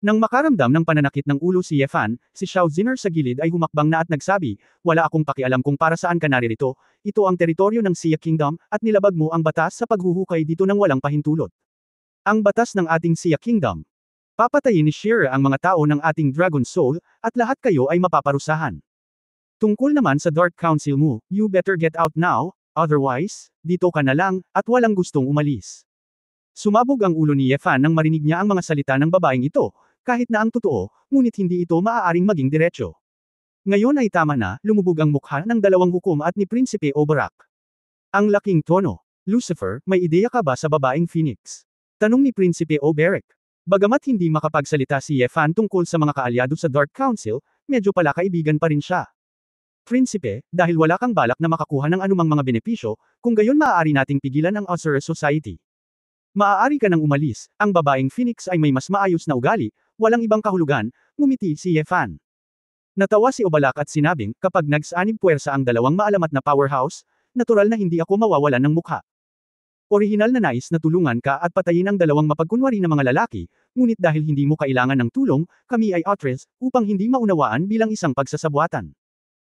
Nang makaramdam ng pananakit ng ulo si Yefan, si Xiao Ziner sa gilid ay humakbang na at nagsabi, wala akong pakialam kung para saan ka naririto, ito ang teritoryo ng Sia Kingdom, at nilabag mo ang batas sa paghuhukay dito ng walang pahintulot. Ang batas ng ating Sia Kingdom. Papatayin ni Shearer ang mga tao ng ating Dragon Soul, at lahat kayo ay mapaparusahan. Tungkol naman sa Dark Council mo, you better get out now, otherwise, dito ka na lang, at walang gustong umalis. Sumabog ang ulo ni Yefan nang marinig niya ang mga salita ng babaeng ito, kahit na ang totoo, ngunit hindi ito maaaring maging diretsyo. Ngayon ay tama na, lumubog ang mukha ng dalawang hukom at ni Prinsipe Oberach. Ang laking tono. Lucifer, may ideya ka ba sa babaeng Phoenix? Tanong ni Prinsipe Oberach. Bagamat hindi makapagsalita si Yefan tungkol sa mga kaalyado sa Dark Council, medyo pala kaibigan pa rin siya. Prinsipe, dahil wala kang balak na makakuha ng anumang mga benepisyo, kung gayon maaari nating pigilan ang Osiris Society. Maaari ka nang umalis, ang babaeng Phoenix ay may mas maayos na ugali, walang ibang kahulugan, ngumiti si Yefan. Natawa si Oberach at sinabing, kapag nagsanib puwersa ang dalawang maalamat na powerhouse, natural na hindi ako mawawalan ng mukha. Orihinal na nais na tulungan ka at patayin ang dalawang mapagkunwari na mga lalaki, ngunit dahil hindi mo kailangan ng tulong, kami ay outres, upang hindi maunawaan bilang isang pagsasabuatan.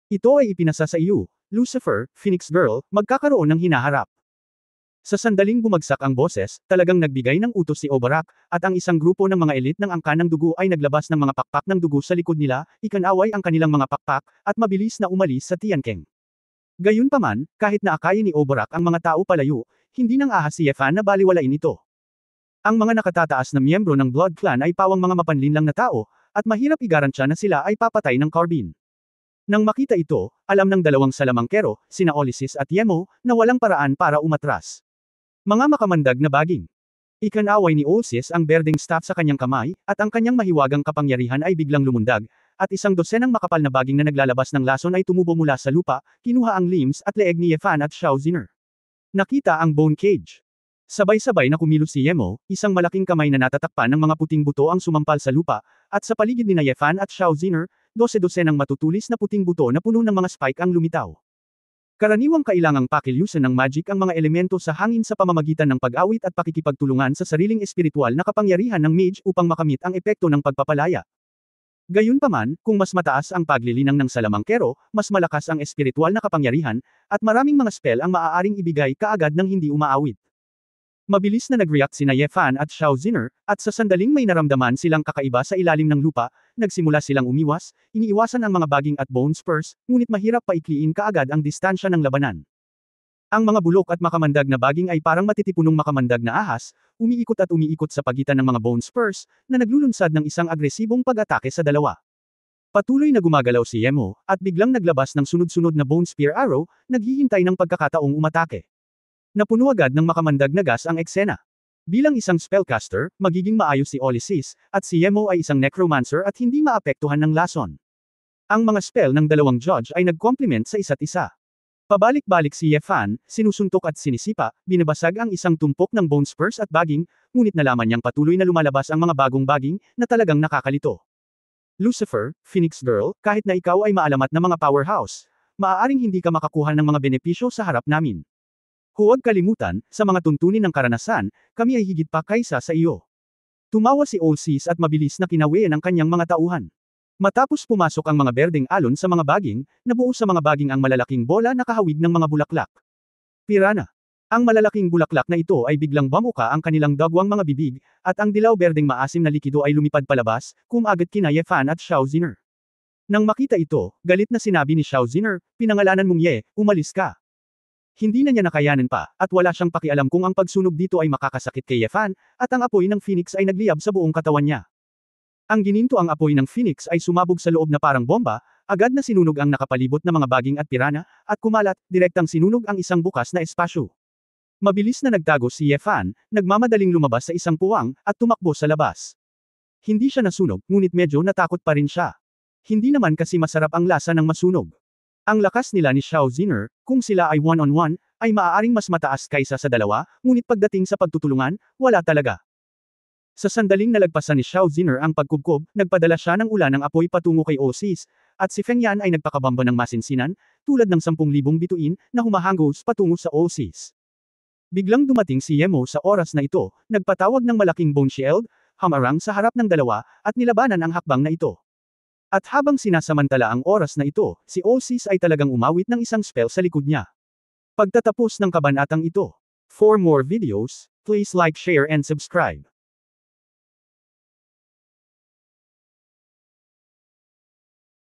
Ito ay ipinasa sa iyo, Lucifer, Phoenix Girl, magkakaroon ng hinaharap. Sa sandaling bumagsak ang boses, talagang nagbigay ng utos si Oberach, at ang isang grupo ng mga elite ng angkan ng dugo ay naglabas ng mga pakpak ng dugo sa likod nila, ikanaway ang kanilang mga pakpak, at mabilis na umalis sa Tianqing. Gayunpaman, kahit na akayin ni Oberach ang mga tao palayo, hindi nang ahas si Yefan na baliwalain ito. Ang mga nakatataas na miyembro ng Blood Clan ay pawang mga mapanlinlang na tao, at mahirap igarantya na sila ay papatay ng carbine. Nang makita ito, alam ng dalawang salamangkero, sina Ulysses at Yemo, na walang paraan para umatras. Mga makamandag na baging. Ikanaway ni Ulysses ang berdeng staff sa kanyang kamay, at ang kanyang mahiwagang kapangyarihan ay biglang lumundag, at isang dosenang makapal na baging na naglalabas ng lason ay tumubo mula sa lupa, kinuha ang limbs at leeg ni Yefan at Xiao Ziner. Nakita ang bone cage. Sabay-sabay na kumilos si Yemo, isang malaking kamay na natatakpan ng mga puting buto ang sumampal sa lupa, at sa paligid ni Yefan at Xiao Ziner, 12-12 ng matutulis na puting buto na puno ng mga spike ang lumitaw. Karaniwang kailangang pakilyusan ng magic ang mga elemento sa hangin sa pamamagitan ng pag-awit at pakikipagtulungan sa sariling espiritual na kapangyarihan ng mage upang makamit ang epekto ng pagpapalaya. Gayunpaman, kung mas mataas ang paglilinang ng salamangkero, mas malakas ang espiritual na kapangyarihan, at maraming mga spell ang maaaring ibigay kaagad ng hindi umaawit. Mabilis na nag-react sina Yefan at Xiao Ziner, at sa sandaling may naramdaman silang kakaiba sa ilalim ng lupa, nagsimula silang umiwas, iniiwasan ang mga baging at bone spurs, ngunit mahirap paikliin kaagad ang distansya ng labanan. Ang mga bulok at makamandag na baging ay parang matitipunong makamandag na ahas, umiikot at umiikot sa pagitan ng mga bone spurs, na naglulunsad ng isang agresibong pag-atake sa dalawa. Patuloy na gumagalaw si Yemo, at biglang naglabas ng sunod-sunod na bone spear arrow, naghihintay ng pagkakataong umatake. Napuno agad ng makamandag na gas ang eksena. Bilang isang spellcaster, magiging maayos si Ulysses, at si Yemo ay isang necromancer at hindi maapektuhan ng lason. Ang mga spell ng dalawang judge ay nag-complement sa isa't isa. Pabalik-balik si Yefan, sinusuntok at sinisipa, binabasag ang isang tumpok ng bone spurs at baging, ngunit nalaman niyang patuloy na lumalabas ang mga bagong baging, na talagang nakakalito. Lucifer, Phoenix Girl, kahit na ikaw ay maalamat na mga powerhouse, maaaring hindi ka makakuha ng mga benepisyo sa harap namin. Huwag kalimutan, sa mga tuntunin ng karanasan, kami ay higit pa kaysa sa iyo. Tumawa si Olsis at mabilis na kinawian ang kanyang mga tauhan. Matapos pumasok ang mga berdeng alon sa mga baging, nabuo sa mga baging ang malalaking bola na kahawig ng mga bulaklak. Piranha. Ang malalaking bulaklak na ito ay biglang bamuka ang kanilang dagwang mga bibig, at ang dilaw-berdeng maasim na likido ay lumipad palabas, kumagat kina Yefan at Xiao Ziner. Nang makita ito, galit na sinabi ni Xiao Ziner, pinangalanan mong Ye, umalis ka. Hindi na niya nakayanan pa, at wala siyang pakialam kung ang pagsunog dito ay makakasakit kay Yefan, at ang apoy ng Phoenix ay nagliyab sa buong katawan niya. Ang gininto ang apoy ng Phoenix ay sumabog sa loob na parang bomba, agad na sinunog ang nakapalibot na mga baging at piranha, at kumalat, direktang sinunog ang isang bukas na espasyo. Mabilis na nagtago si Yefan, nagmamadaling lumabas sa isang puwang, at tumakbo sa labas. Hindi siya nasunog, ngunit medyo natakot pa rin siya. Hindi naman kasi masarap ang lasa ng masunog. Ang lakas nila ni Xiao Ziner, kung sila ay one-on-one, ay maaaring mas mataas kaysa sa dalawa, ngunit pagdating sa pagtutulungan, wala talaga. Sa sandaling nalagpasan ni Xiao Ziner ang pagkubkob, nagpadala siya ng ulan ng apoy patungo kay Osis, at si Feng Yan ay nagpakabamba ng masinsinan, tulad ng 10,000 bituin, na humahanggos patungo sa Osis. Biglang dumating si Yemo sa oras na ito, nagpatawag ng malaking bone shield, hamarang sa harap ng dalawa, at nilabanan ang hakbang na ito. At habang sinasamantala ang oras na ito, si Osis ay talagang umawit ng isang spell sa likod niya. Pagtatapos ng kabanatang ito. For more videos, please like, share and subscribe.